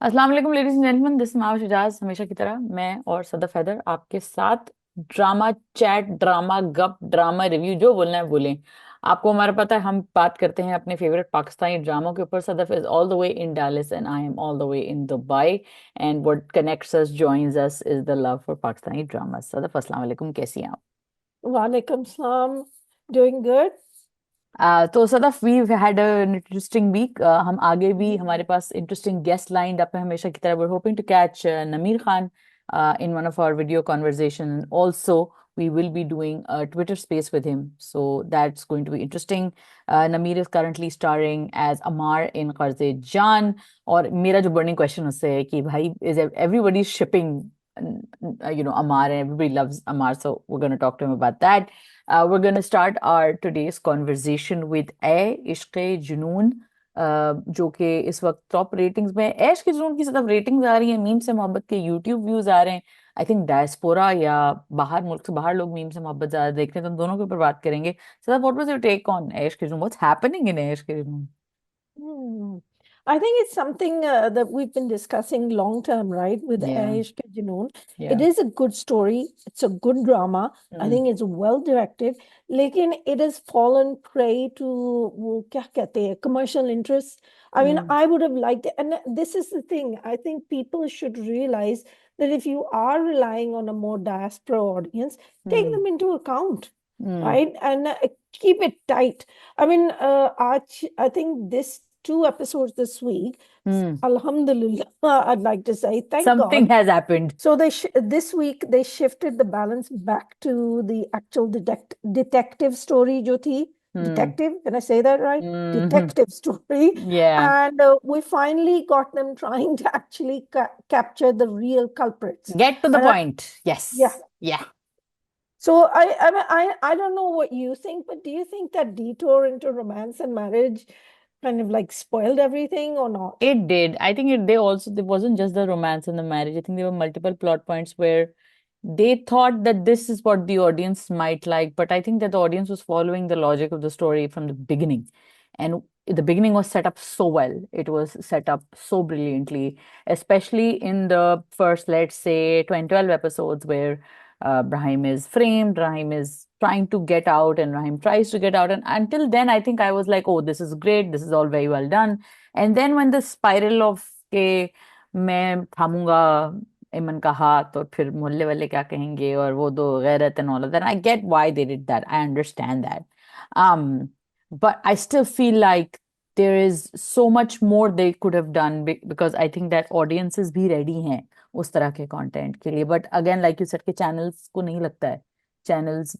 अस्सलाम वालेकुम ladies and gentleman, this Mahwash Ajaz. हमेशा की तरह मैं और सदफ हैदर आपके साथ ड्रामा चैट, ड्रामा गप, ड्रामा रिव्यू, जो बोलना है बोलें। आपको हमारा पता है, हम बात करते हैं अपने फेवरेट पाकिस्तानी ड्रामों के ऊपर। Sadaf is all the way in Dallas and I am all the way in Dubai, and what connects us, joins us, is the love for Pakistani drama. Sadaf, अस्सलाम वालेकुम, कैसी हैं आप? Walaikum salam. Doing good? तो Sadaf, we had an interesting week. हम आगे भी, Mhm. हमारे पास इंटरेस्टिंग गेस्ट लाइंड अप है हमेशा की तरह। वी होपिंग टू कैच नमीर Khan in one of our video conversation. Also, we will be doing a Twitter space with him, so that's going to be interesting. Nameer is currently starring as Amar in Qarz Jaan. और मेरा जो burning question उससे है कि भाई, is everybody shipping Amar, and everybody loves Amar, so we're going to talk to him about that. We're going to start our today's conversation with Aye Ishq Junoon, जो कि इस वक्त टॉप रेटिंग्स में है। ऐश के जुनून की सतह रेटिंग्स आ रही हैं, मीम से मोहब्बत के यूट्यूब व्यूज आ रहे हैं। आई थिंक डायस्पोरा या बाहर, मुल्क से बाहर लोग मीम से मोहब्बत ज्यादा देखते हैं, तो हम दोनों के ऊपर बात करेंगे। सतह, what was your take on ऐश के जुनून? व्हाट्स हैपनिंग इन ऐश के जुनून? Hmm. I think it's something that we've been discussing long term, right? With Yeah, Aye Ishq Junoon. It yeah. is a good story. It's a good drama. I Mm, think it's well directed. लेकिन it has fallen prey to वो क्या कहते हैं commercial interests. I mean, mm, I would have liked it. And this is the thing. I think people should realize that if you are relying on a more diaspora audience, take mm, them into account, mm, right? And keep it tight. I mean, I think this two episodes this week, mm. Alhamdulillah, I'd like to say, thank Something God. has happened. So this week they shifted the balance back to the actual detective story, jo thi. Mm, Detective, can I say that right? mm, Detective story. yeah. And we finally got them trying to actually capture the real culprits. Get to the And point. yeah, Yes. Yeah. so I don't know what you think, but do you think that detour into romance and marriage kind of like spoiled everything or not? It did. I think they also, there wasn't just the romance and the marriage. I think there were multiple plot points where they thought that this is what the audience might like, but I think that the audience was following the logic of the story from the beginning. And the beginning was set up so well. It was set up so brilliantly, especially in the first, let's say, 12 episodes where Brahim is framed, Rahim is trying to get out, and Rahim tries to get out. And until then, I think I was like, oh, this is great. This is all very well done. And then when the spiral of के मैं थामूंगा इमन का हाथ, और फिर मोहल्ले वाले क्या कहेंगे, और वो दो गैरत and all of that, I get why they did that, I understand that. um but I still feel like there is so much more they could have done, because I think that audiences भी ready हैं उस तरह के content के लिए। But again, like you said, के channels को नहीं लगता है, चैनल्स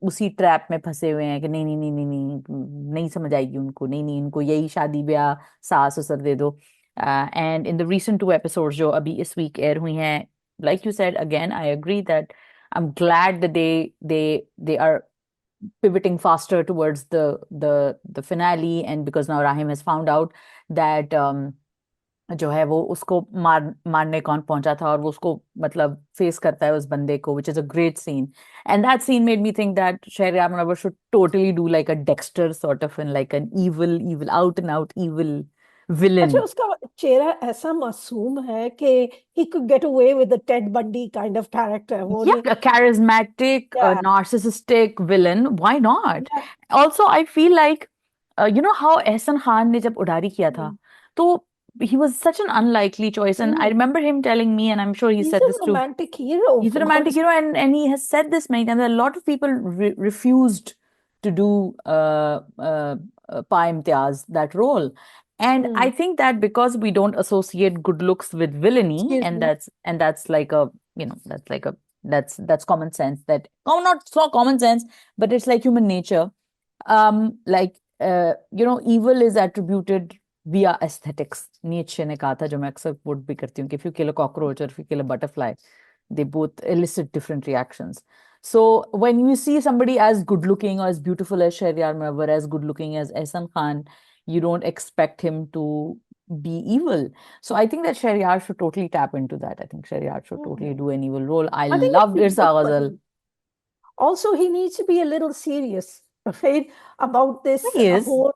उसी ट्रैप में फंसे हुए हैं कि नहीं नहीं नहीं नहीं नहीं, नहीं समझ आएगी उनको, नहीं नहीं, इनको यही शादी ब्याह सास ससुर दे दो। And in the recent two episodes जो अभी इस वीक एयर हुई हैं, like you said, again I agree that I am glad that they are pivoting faster towards the finale, and because now Rahim has found out that जो है वो उसको मारने कौन पहुंचा था, और वो उसको मतलब फेस करता है उस बंदे को, which is a great scene. And that scene made me think that Sheheryar Munawar should totally do like a Dexter sort of, in like an evil out and out evil अच्छा villain. उसका चेहरा ऐसा मासूम है कि he could get away with the Ted Bundy kind of character वो Yeah, नहीं a charismatic, a yeah narcissistic villain. Why not? yeah Also, I feel like, you know how Ehsan Khan ने जब उडारी किया था, mm, तो he was such an unlikely choice. And I mm. remember him telling me, and I'm sure he He's said a this too. romantic hero He's a for romantic God's hero, and he has said this many times. A lot of people refused to do Pa Imtiaz, that role. And I mm. think that because we don't associate good looks with villainy, Excuse and me that's like a, that's like a, that's common sense, that, oh, not so common sense, but it's like human nature. Like, evil is attributed via aesthetics. Nietzsche ने कहा था, जो मैं अक्सर quote भी करती हूँ, कि if you kill a cockroach or if you kill a butterfly, they both elicit different reactions. So when you see somebody as good looking or as beautiful as Sheheryar Munawar, as good looking as Ehsan Khan, you don't expect him to be evil. So I think that Sheheryar should totally tap into that. I think Sheheryar should mm. totally do an evil role. I I think loved it'd be Irsa good for Ghazal. him. Also, he needs to be a little serious, right, about this He is. whole.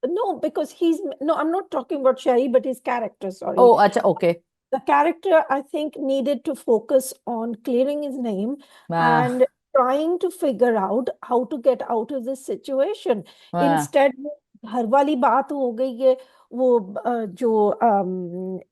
no, because he's no, I'm not talking about Shari, but his character, sorry. Oh, अच्छा, okay. The character, I think, needed to focus on clearing his name हाँ, and trying to figure out how to get out of this situation. हाँ, Instead, हर वाली बात हो गई है, वो जो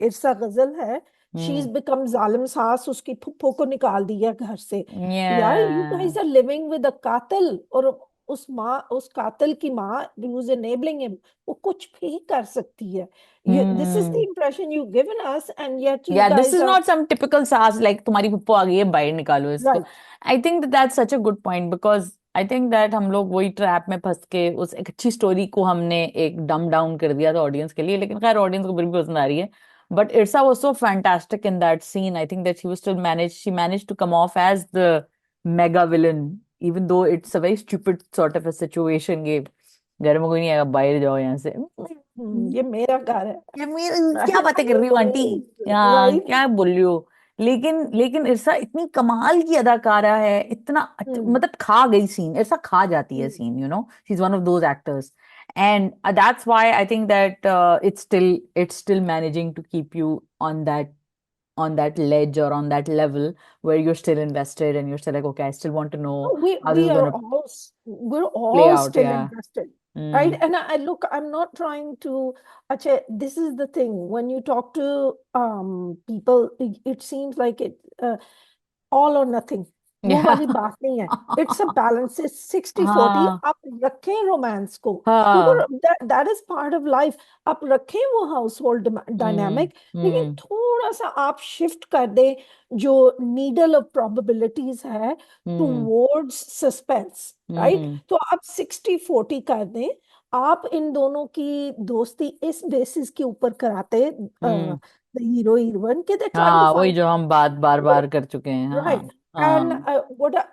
इरसा गजल है, शीज हम्म, बिकम जालिम सास, उसकी फुप्पो को निकाल दिया घर से। यार, you guys yeah, are living with a कातिल, और उस कातिल की माँ who's enabling him, वो कुछ भी कर सकती है। This is the hmm. impression you've given us, and yet you Yeah, this guys is are not some typical sass like तुम्हारी पुप्पो आ गई है बाहर निकालो इसको. right. I think that that's such a good point because I think that हम लोग वही trap में फंस के उस एक अच्छी स्टोरी को हमने एक डम डाउन कर दिया था ऑडियंस के लिए, लेकिन खैर ऑडियंस को बिल्कुल भी पसंद आ रही है. But Irsa was so fantastic in that scene. I think that she managed to come off as the mega villain, even though it's a very stupid sort of a situation. कि घर में कोई नहीं आएगा, बाहर जाओ यहाँ से. ये मेरा घर है, ये क्या right? बातें कर रही हो आंटी. हाँ, Right? क्या बोल रही हो. लेकिन इरसा इतनी कमाल की अदाकारा है, इतना Hmm. मतलब खा गई सीन. इरसा खा जाती है Hmm. Scene, she is one of those actors. And that's why I think that it's still managing to keep you on that ledge or on that level where you're still invested and you're still like, okay, I still want to know No, we how this we is are going to all we're play all out. still Yeah. invested, right? Mm. And I look, I'm not trying to. Acha, this is the thing. When you talk to people, it seems like it. All or nothing, वो Yeah. वाली बात नहीं है. It's a balance, 60-40. हाँ, आप रखें romance को, हाँ. क्योंकि that is part of life. आप रखें वो हाउस होल्ड Mm, डायनामिक, लेकिन mm, थोड़ा सा आप शिफ्ट कर दें जो नीडल ऑफ प्रोबेबिलिटीज है mm, towards suspense, right? mm, तो आप 60-40 कर दें. आप इन दोनों की दोस्ती इस बेसिस के ऊपर कराते, mm. हीरो हीरोइन के, दे ट्राइंग टू हाँ, वही फाइंड. जो हम बात बार बार कर चुके हैं. Right. हाँ, And हाँ.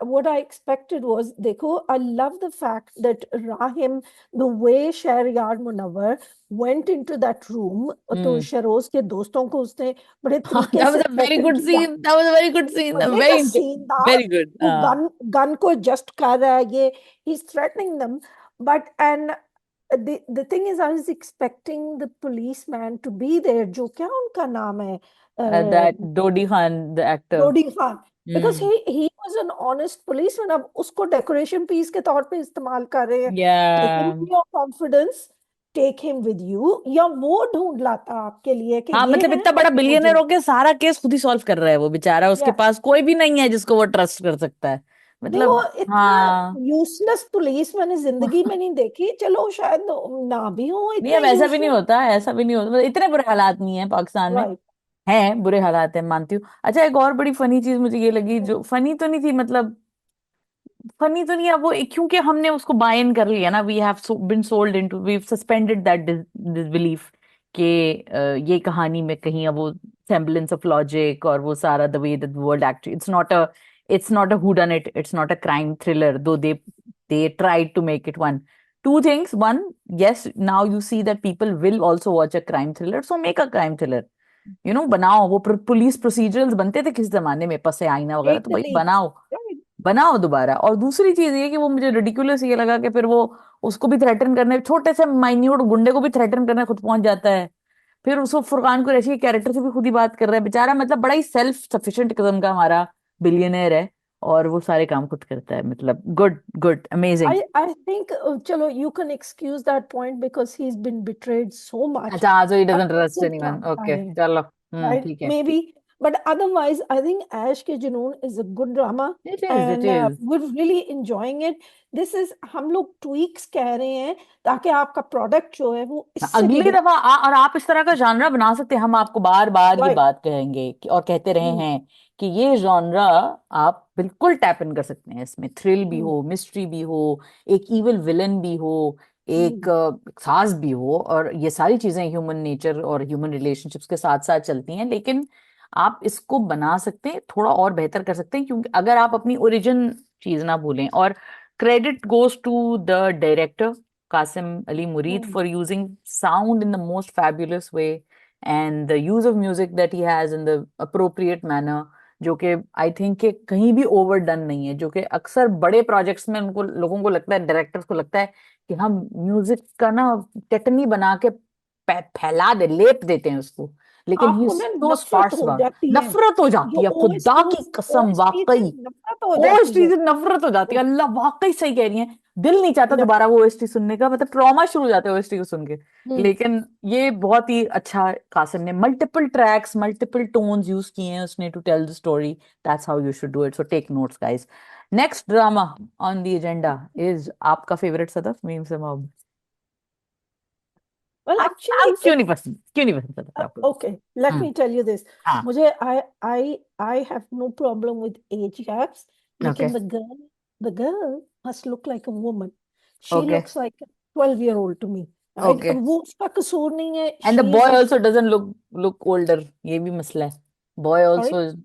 what I expected was, देखो, I love the fact that Rahim, the way Sheheryar Munawar went into that room, तो हम्म. शरोज के दोस्तों को उसने बड़े तरीके That से was a very threaten good किया. scene. That was a very good scene. मजे का Very, सीन था. very good. वो हाँ. गन को जस्ट कर रहा है, ये he's threatening them, but and the thing is, I was expecting the policeman to be there. जो क्या उनका नाम है, That Dodi Khan, the actor. Rodi Khan. Because Hmm. He was an honest policeman. अब उसको डेकोरेशन पीस के तौर पे इस्तेमाल कर रहे हैं. Take him Yeah. With your confidence, take him with you, या वो ढूंढ लाता आपके लिए कि हाँ, ये मतलब है इतना बड़ा बिलियनर मुजरिम. होके सारा केस खुद ही सॉल्व कर रहा है वो बेचारा. उसके या पास कोई भी नहीं है जिसको वो ट्रस्ट कर सकता है. वो मतलब. इतना हाँ. यूजलेस पुलिस मैंने जिंदगी में नहीं देखी. चलो शायद ना भी हो नहीं, इतने अब ऐसा भी नहीं यूजलेस. होता, ऐसा भी नहीं होता. मतलब इतने बुरे हालात नहीं है पाकिस्तान में. राइट. हैं, बुरे हालात है, मानती हूँ. अच्छा, एक और बड़ी फनी चीज मुझे ये लगी, जो फनी तो नहीं थी, मतलब फनी तो नहीं है वो, क्योंकि हमने उसको बाय इन कर लिया ना. We have been sold into, we suspended that disbelief कि ये कहानी में कहीं अब वो semblance ऑफ लॉजिक और वो सारा the way that world actually, it's not a who done it, it's not a crime thriller, though they tried to make it one. Two things: one, yes, now you see that people will also watch a crime thriller, so make a crime thriller. बनाओ. वो police प्रोसीजरल्स बनते थे किस जमाने में, पसे आईना वगैरह, टेक तो द भाई लीड. बनाओ. राइट. बनाओ दोबारा. और दूसरी चीज ये कि वो मुझे रिडिकुलस ये लगा कि फिर वो उसको भी थ्रेटन करने, छोटे से माइन्यूट गुंडे को भी थ्रेटन करने खुद पहुंच जाता है. फिर उसको फुरकान कुरैशी के कैरेक्टर से भी खुद ही बात कर रहा है बेचारा. मतलब बड़ा ही सेल्फ सफिशिएंट किस्म का हमारा बिलियनर है, और वो सारे काम खुद करता है. मतलब good, good, amazing. I think, chalo, you can excuse that point because he's been betrayed so much. अच्छा, सो ही अब डजंट ट्रस्ट कैसे एनीवन. जानता ओके, है, चलो. right? ठीक है. Maybe, but otherwise, I think Ash Ke Junoon is a good drama, it is, it and is. we're really enjoying it. This is, हम लोग tweaks कह रहे हैं ताकि आपका product जो है वो इससे भी अगली दफा और आप इस तरह का जानरा बना सकते हैं. हम आपको बार बार ये right. बात कहेंगे और कहते रहे Hmm. हैं कि ये जॉनरा आप बिल्कुल टैप इन कर सकते हैं. इसमें थ्रिल भी Hmm. हो, मिस्ट्री भी हो, एक इविल विलन भी हो, एक Hmm. सास भी हो, और ये सारी चीजें ह्यूमन नेचर और ह्यूमन रिलेशनशिप्स के साथ साथ चलती हैं. लेकिन आप इसको बना सकते हैं, थोड़ा और बेहतर कर सकते हैं, क्योंकि अगर आप अपनी ओरिजिन चीज ना भूलें. और credit goes to the director Qasim Ali Murid Hmm. for using sound in the most fabulous way, and the use of music that he has in the appropriate manner. जो कि आई थिंक कि कहीं भी overdone नहीं है, जो कि अक्सर बड़े प्रोजेक्ट्स में उनको लोगों को लगता है, डायरेक्टर्स को लगता है कि हम म्यूजिक का ना चटनी बना के फैला दे, लेप देते हैं उसको, लेकिन ही आपको ना सो नफरत स्पार्स हो अबाउट, जाती है नफरत हो जो जाती है खुदा ओएसटी, की कसम, ओएसटी से वाकई नफरत हो जाती ओएसटी है। से नफरत हो जाती है, अल्लाह वाकई सही कह रही है। दिल नहीं चाहता नफ, दोबारा वो ओएसटी सुनने का, मतलब ट्रॉमा शुरू हो जाता है ओएसटी को सुन के। हम्म, लेकिन ये बहुत ही अच्छा, कासिम ने multiple tracks, multiple tones use किए हैं उसने to tell the story. That's how you should do it, so take notes guys. Next drama on the agenda is आपका फेवरेट सदफ, मीम से मोहब्बत। well आप actually क्यों नहीं पसंद, क्यों नहीं पसंद सदफ आपको? okay, let hmm. me tell you this. हाँ। मुझे I have no problem with age gaps, okay. लेकिन the girl must look like a woman. She okay. looks like a 12-year-old to me, right? Okay. अब वो उसका कसूर नहीं है, and the she is boy the also doesn't look older, ये भी मसला है। Boy sorry. Also,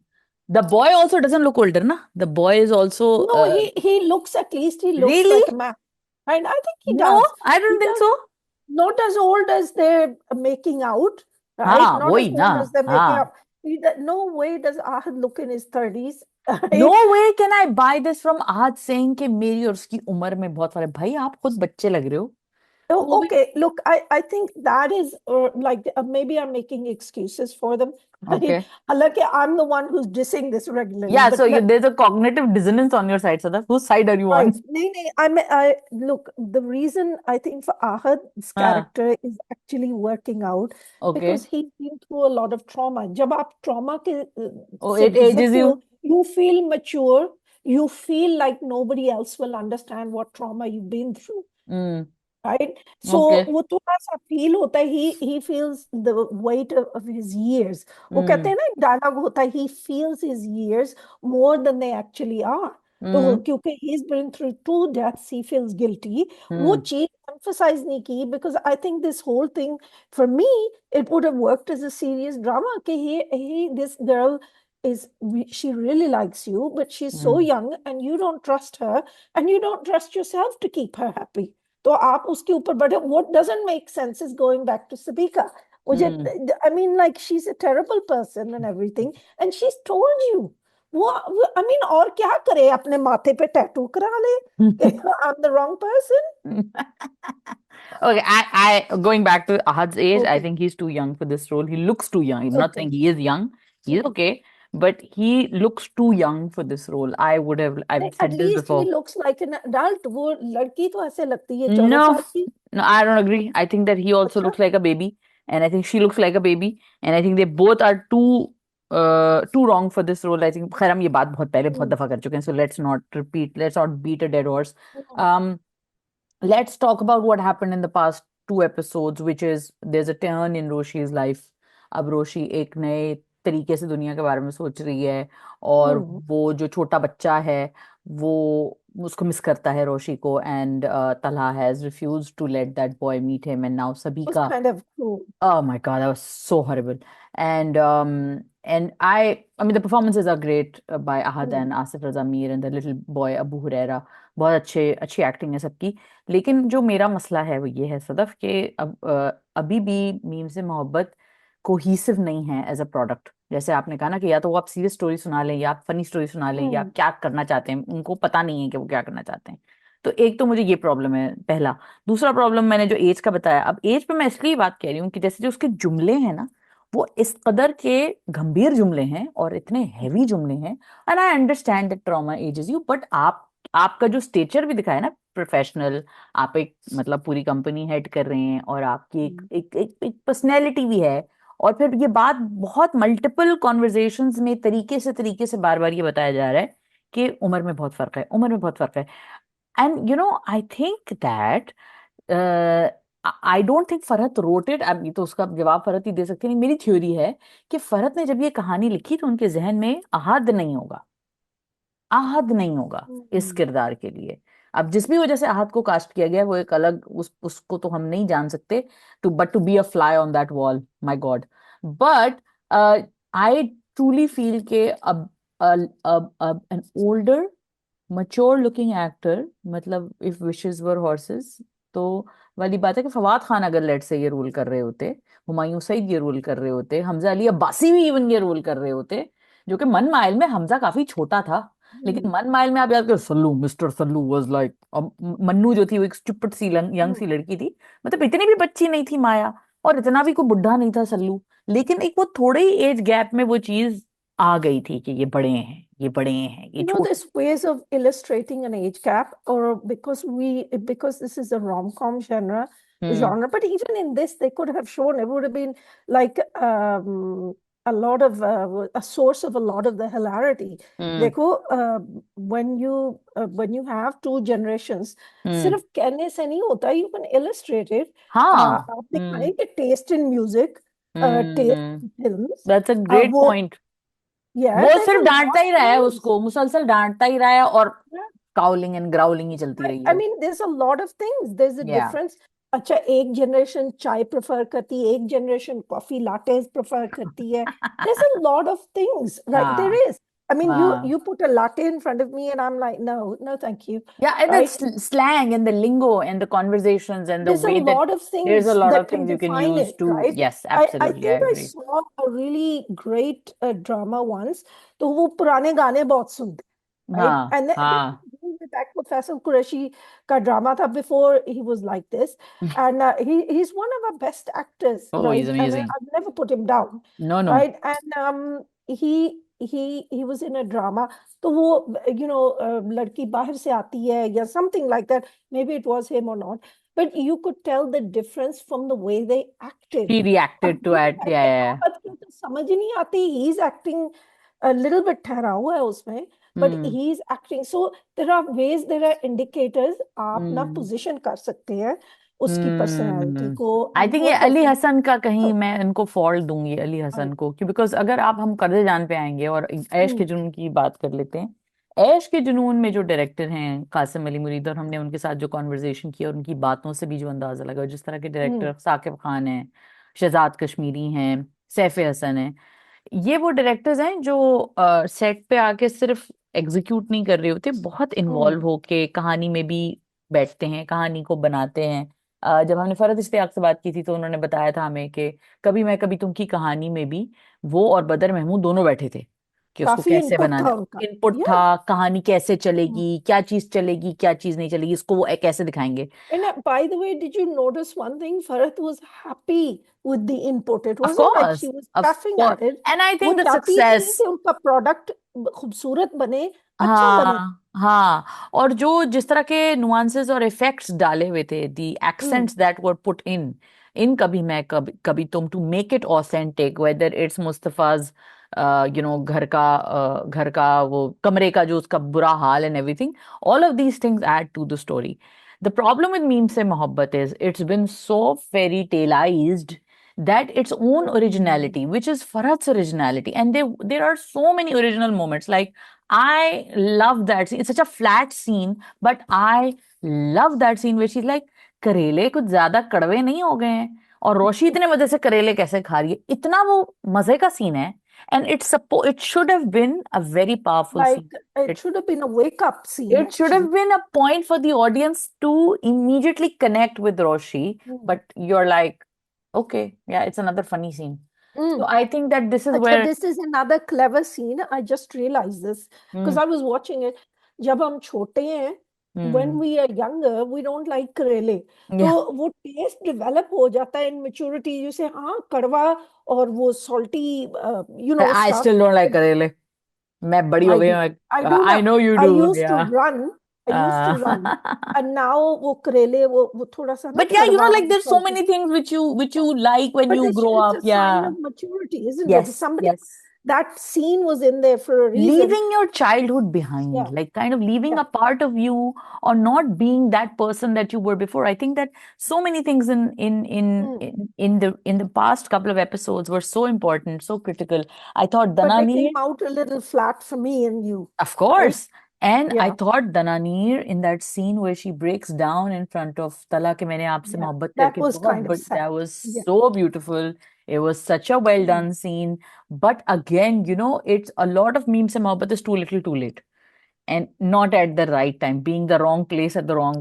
the boy also doesn't look older ना, the boy is also No, he looks, at least he looks really, like a man. And I think he no, does. I He don't think does. So. Not as old as they're making out, right? हाँ Not as वही ना। old as they're making हाँ, out. No way does Ahad look in his 30s, no right? Way can I buy this from आज saying कि मेरी और उसकी उम्र में बहुत फर्क है। भाई आप खुद बच्चे लग रहे हो। वो Oh, भी। okay, look, I think that is like maybe I'm making excuses for them. Okay. Like I'm the one who's dissing this regularly, या but so you there is a cognitive dissonance on your side Sadaf, whose side are you right. On? Nee, nee, I look, the reason I think for Ahad's हाँ। character is actually working out okay. because he's been through a lot of trauma. जब आप trauma के ओ से it edges गुजरते you. हो, you feel mature, you feel like nobody else will understand what trauma you've been through. Hmm. Right? Okay. So वो थोड़ा सा feel होता है, he feels the weight of his years. वो कहते हम्म। हैं ना, एक डायलॉग होता है, he feels his years more than they actually are. तो हम्म। क्योंकि he's been through two deaths, he feels guilty. वो हम्म। चीज emphasize नहीं की, because I think this whole thing, for me, it would have worked as a serious drama कि this girl is, she really likes you, but she's so hmm. young and you don't trust her and you don't trust yourself to keep her happy. तो आप उसके ऊपर बढ़े, what doesn't make sense is going back to Sabika. मुझे, हम्म। I mean, like, she's a terrible person and everything, and she's told you. I mean, और क्या करे, अपने माथे पे टैटू करा ले कि I'm the wrong person. Okay, going back to Ahad's age, I Okay, think he's too young for this role. He looks too young. I'm not okay. saying he is young. He's okay, but he looks too young for this role. I've At said this least he before. looks like an adult. वो लड़की तो ऐसे लगती है 14 No, साल की. no, I don't agree. I think that he also अच्छा. looks like a baby, and I think she looks like a baby, and I think they both are too wrong for this role. I think खैर हम ये बात बहुत पहले बहुत हम्म, दफा कर चुके हैं, so let's not repeat, let's not beat a dead horse. Hmm, Um, let's talk about what happened in the past two episodes, which is there's a turn in Roshi's life. अब रोशी एक नए तरीके से दुनिया के बारे में सोच रही है, और हम्म. वो जो छोटा बच्चा है वो उसको मिस करता है रोशी को, and Tala has refused to let that boy meet him, and now सभी Was का, kind of cool. oh my God, that was so horrible. And I mean the performances are great by Ahad hmm, and Asif Raza Mir and the little boy Abu Huraira. बहुत अच्छी acting है सबकी। लेकिन जो मेरा मसला है वो ये है सदफ कि अभी भी मीम से मोहब्बत कोहीसिव नहीं है एज अ प्रोडक्ट। जैसे आपने कहा ना कि या तो वो आप सीरियस स्टोरी सुना लें या आप फनी स्टोरी सुना लें, या हम्म, क्या करना चाहते हैं उनको पता नहीं है कि वो क्या करना चाहते हैं। तो एक तो मुझे ये प्रॉब्लम है पहला। दूसरा प्रॉब्लम मैंने जो एज का बताया, अब एज पे मैं इसलिए बात कह रही हूँ कि जैसे जो उसके जुमले हैं ना, वो इस कदर के गंभीर जुमले हैं और इतने हैवी जुमले हैं। And I understand that trauma ages you, but आपका जो स्टेचर भी दिखाया ना प्रोफेशनल, आप एक मतलब पूरी कंपनी हेड कर रहे हैं, और आपकी एक हम्म, एक एक, एक पर्सनैलिटी भी है। और फिर ये बात बहुत मल्टीपल कॉन्वर्जेशंस में तरीके से बार बार ये बताया जा रहा है कि उम्र में बहुत फर्क है, उम्र में बहुत फर्क है। And I think that I don't think Farhat wrote it. अब ये तो उसका जवाब फरहत ही दे सकती नहीं, मेरी थ्योरी है कि फरहत ने जब ये कहानी लिखी तो उनके जहन में अहद नहीं होगा, आहद नहीं होगा इस हम्म, किरदार के लिए। अब जिस भी वजह से आहद को कास्ट किया गया है, वो एक अलग उसको तो हम नहीं जान सकते, to be a fly on that wall, my god. But I truly feel के अब अब an older mature looking actor, मतलब इफ विशेस वर हॉर्सेस, तो वाली बात है कि फवाद खान अगर लेट से ये रोल कर रहे होते, हुमायूं सईद ये रोल कर रहे होते, हमजा अली अब्बासी भी इवन ये रोल कर रहे होते, जो कि मन माइल में हमजा काफी छोटा था, लेकिन मन माइल में आप याद करो, Sallu, mister Sallu was like, Mannu जो थी वो एक स्टूपिड सी यंग सी लड़की थी, मतलब इतनी भी बच्ची नहीं थी माया, और इतना भी कोई बुढ़ा नहीं था सल्लू, लेकिन एक वो थोड़े ही एज गैप में वो चीज आ गई थी कि ये बड़े हैं, ये बड़े हैं, ये छोटे। There's ways of illustrating an age gap, or because this is a rom-com hmm genre. But even in this, they could have shown it would have been like a lot of a source of a lot of the hilarity. हम्म देखो, when you have two generations, हम्म सिर्फ कहने से नहीं होता. You can illustrate it. हाँ आप दिखाएंगे taste in music, taste hmm in films. That's a great वो पॉइंट। Yeah, वो there's सिर्फ a डांटता lot ही of रहा है, things. उसको मुसलसल डांटता ही रहा है, और काउलिंग एंड ग्राउलिंग ही चलती रही I है। mean, there's a lot of things. There's a या difference. अच्छा, एक जनरेशन चाय प्रेफर करती है, एक जनरेशन कॉफी लाटेस प्रेफर करती है. There's a lot of things, right? There हाँ is. I mean, you हाँ put a latte in front of me, and I'm like, no, no, thank you, yeah, and right? the slang and the lingo and the conversations and the There's a way that lot of there's a things lot that of can things you can define use it, to, right? yes, I absolutely, I think I agree. saw a really great drama once. तो वो पुराने गाने बहुत सुनते, right? हाँ And then हाँ with that Faisal Qureshi का drama था before he was like this, and he's one of our best actors, oh, he's right? And amazing. I've never put him down, No, no. right? And he was in a drama. तो वो लड़की बाहर से आती है या something like that. Maybe it was him or not, but you could tell the difference from the way they acted. She अब reacted to ये it, yeah, कहते yeah, मोहब्बत की तो समझ ही नहीं आती. He is acting a little bit ठहरा हुआ है उसमें, yeah. but he is acting. So there are ways, there are indicators. आप ना Hmm. पोजीशन कर सकते हैं उसकी पर्सनालिटी हम्म को, आई and थिंक ये both of Ali them. Hasan का कहीं मैं इनको फॉल्ट दूंगी, अली हसन को, क्यों, बिकॉज अगर आप हम कर्ज़े जान पे आएंगे और ऐश के हम्म जुनून की बात कर लेते हैं, ऐश के जुनून में जो डायरेक्टर हैं कासिम अली मुरीद, और हमने उनके साथ जो कॉन्वर्जेशन किया और उनकी बातों से भी जो अंदाजा लगा, जिस तरह के हम्म डायरेक्टर साकिब खान हैं, शहजाद कश्मीरी हैं, सैफ हसन हैं, ये वो डायरेक्टर्स हैं जो सेट पे आके सिर्फ एग्जीक्यूट नहीं कर रहे होते, बहुत हम्म इन्वॉल्व होके कहानी में भी बैठते हैं, कहानी को बनाते हैं। जब हमने फरहत इश्तियाक से बात की थी तो उन्होंने बताया था हमें कि कभी मैं कभी तुम की कहानी में भी वो और बदर महमूद दोनों बैठे थे कि उसको काफी कैसे इनपुट बनाना, था उनका. इनपुट या था, कहानी कैसे चलेगी, क्या चीज चलेगी, क्या चीज नहीं चलेगी, इसको वो कैसे दिखाएंगे। And by the way, did you notice one thing? Farhat was happy with the input. It of wasn't like she course, was of puffing course, at it. And I वो थिंक द चाहती थी success, कि उनका product खूबसूरत बने, अच्छा बने. हाँ हाँ, और जो जिस तरह के नुआंसेस और इफेक्ट्स डाले हुए थे, the hmm accents that were put in in कभी मैं कभी कभी तुम, to make it authentic, whether it's Mustafa's घर का वो कमरे का जो उसका बुरा हाल and everything, all of these things add to the story. The problem with Meem Se Mohabbat is it's been so fairytalised that its own originality, which is Farhat's originality, and there are so many original moments. Like, I love that scene. It's such a flat scene, but I love that scene where she's like, करेले कुछ ज्यादा कड़वे नहीं हो गए हैं, और रोशी इतने मजे से करेले कैसे खा रही है, इतना वो मजे का सीन है. And it should have been a very powerful like scene. it should have been a wake up scene It should actually. have been a point for the audience to immediately connect with Roshi, Mm. but you're like, okay, yeah, it's another funny scene. So Mm. I think that this is अच्छा, where, this is another clever scene. I just realized this because hmm, I was watching it. जब हम छोटे हैं, when hmm, we are younger, we don't like करेले. तो yeah, वो test develop हो जाता है इन मेच्योरिटी, जैसे हाँ कड़वा और वो salty I stuff. still don't like karele. मैं बड़ी हो I गई do. हूँ, I do I now. know you I do, used to yeah. run. I used to run. Uh, And now वो करेले वो थोड़ा सा ना but yeah, कड़वा like there's so salty. many things which you like when But you grow it's up, a sign yeah. of maturity, isn't it? Yes, Somebody, yes. that scene was in there for a reason. Leaving your childhood behind, Yeah, like kind of leaving yeah. a part of you, or not being that person that you were before. I think that so many things Mm. in the past couple of episodes were so important, so critical. I thought But they Danani, came out a little flat for me and you, of right? course. And I Yeah, thought Dananir in that scene where she breaks down in front of Tala ke maine aapse yeah. mohabbat That karke was kind of sad. that was Yeah. so beautiful. It was such a well Mm. done scene. But again, it's a lot of Meem Se Mohabbat is too little too late, and not at the right time, being the wrong place at the wrong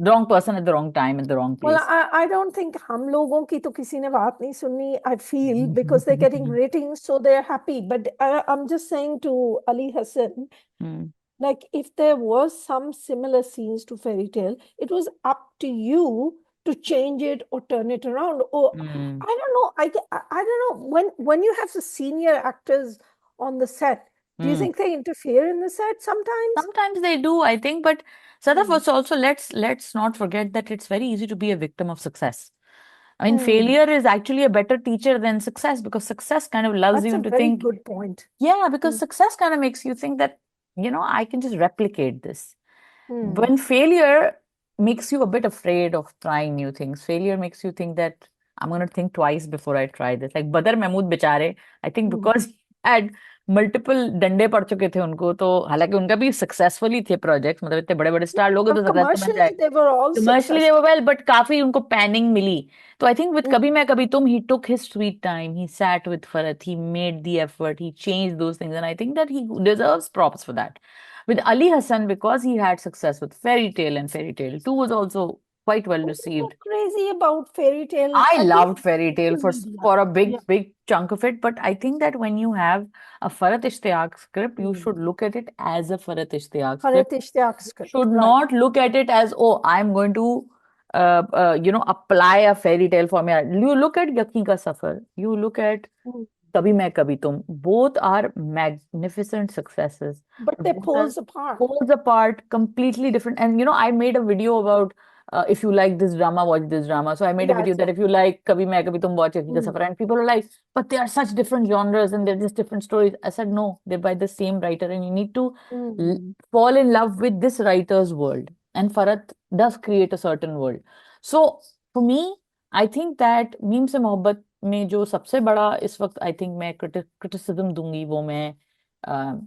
Wrong person at the wrong time at the wrong Well, place. I don't think हम लोगों की तो किसी ने बात नहीं सुनी. I feel because they're getting ratings, so they're happy. But I'm just saying to Ali Hassan, Hmm. like if there was some similar scenes to Fairy Tale, it was up to you to change it or turn it around. Or Hmm. I don't know. I don't know when you have the senior actors on the set. Do you Hmm. think they interfere in the set sometimes? Sometimes they do, I think, but Sadaf Hmm. was also, let's not forget that it's very easy to be a victim of success. I mean, Hmm. failure is actually a better teacher than success because success kind of lulls That's you a into very think, good point. yeah, because Hmm. success kind of makes you think that, I can just replicate this. Hmm. When failure makes you a bit afraid of trying new things, failure makes you think that I'm going to think twice before I try this. Like Badr Mahmood बेचारे, I think Hmm. because he had multiple डंडे पड़ चुके थे उनको, तो हालांकि उनका भी सक्सेसफुली थे प्रोजेक्ट्स, मतलब इतने बड़े बड़े स्टार लोग हैं तो सक्सेस तो बन Commercially, जाएगा. they were all Commercially they successful. were well, but काफी उनको पैनिंग मिली. तो I think with Hmm. कभी मैं कभी तुम, he took his sweet time, he sat with Farat, he made the effort, he changed those things, and I think that he deserves props for that. With Ali Hassan, because he had success with Fairy Tale, and Fairy Tale 2 was also quite well People received. were crazy about Fairy Tale. I At least loved Fairy Tale social for media. for a Yeah. big chunk of it, but I think that when you have a Farat Ishtiyaq script, you Hmm. should look at it as a Farat Ishtiyaq script. Harit Ishtiaq You script, should right. not look at it as, oh, I'm going to apply a fairy tale formula. You look at Yaqeen Ka Safar, you look at Hmm. Kabhi Main Kabhi Tum. Both are magnificent successes. But they're Both are poles apart. poles apart, completely different. And I made a video about if you like this drama, watch this drama. So I made a Yeah, video that if you exactly. like Kabhi Main Kabhi Tum, watch Yaqeen Ka Hmm. Safar. And people are like, but they are such different genres and they're just different stories. I said, no, they're by the same writer, and you need to l- Hmm. fall in love with this writer's world. And Farat does create a certain world. So for me, I think that meme Se मोहब्बत में जो सबसे बड़ा इस वक्त I think मैं criticism दूंगी वो मैं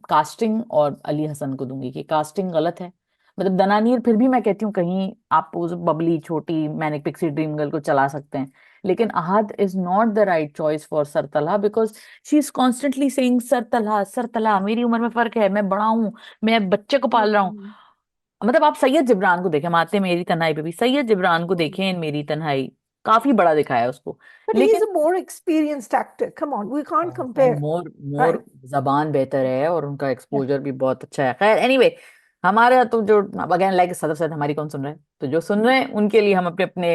कास्टिंग और अली हसन को दूंगी कि कास्टिंग गलत है. मतलब दनानीर फिर भी मैं कहती हूँ कहीं आप उस बबली छोटी मैनिक पिक्सी ड्रीम गर्ल को चला सकते हैं, लेकिन Ahad is not the right choice for Sartala because she is constantly saying Sartala Sartala, मेरी उम्र में फर्क है, मैं बड़ा हूँ, मैं बच्चे को पाल रहा हूँ. Hmm. मतलब आप सैयद जिब्रान को देखें, हम आते हैं मेरी तन्हाई पे भी, सैयद जिब्रान को Hmm. देखें, मेरी तन्हाई काफी बड़ा दिखाया है उसको. But he's लेकिन a more experienced actor. Come on, we can't compare, more more right? जबान बेहतर है और उनका एक्सपोजर भी बहुत अच्छा है. खैर एनीवे, हमारा तो जो अगेन लाइक सदफ साहब, हमारी कौन सुन रहा है, तो जो सुन रहे हैं उनके लिए हम अपने अपने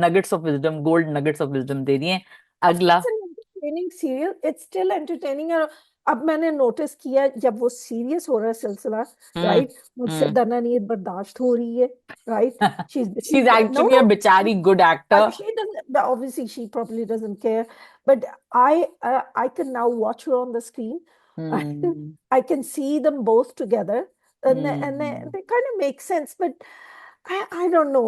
nuggets of wisdom, gold nuggets of wisdom दे दिए. But अगला. it's an entertaining serial. It's still entertaining. और अब मैंने नोटिस किया जब वो सीरियस हो रहा है सिलसिला, हम्म. राइट, मुझसे हम्म. दना नीर बर्दाश्त हो रही है, right. She is No, actually a no. बेचारी good actor. She doesn't. Obviously, she probably doesn't care. But I can now watch her on the screen. Hmm. I can see them both together, and hmm. they kind of make sense. But I don't know.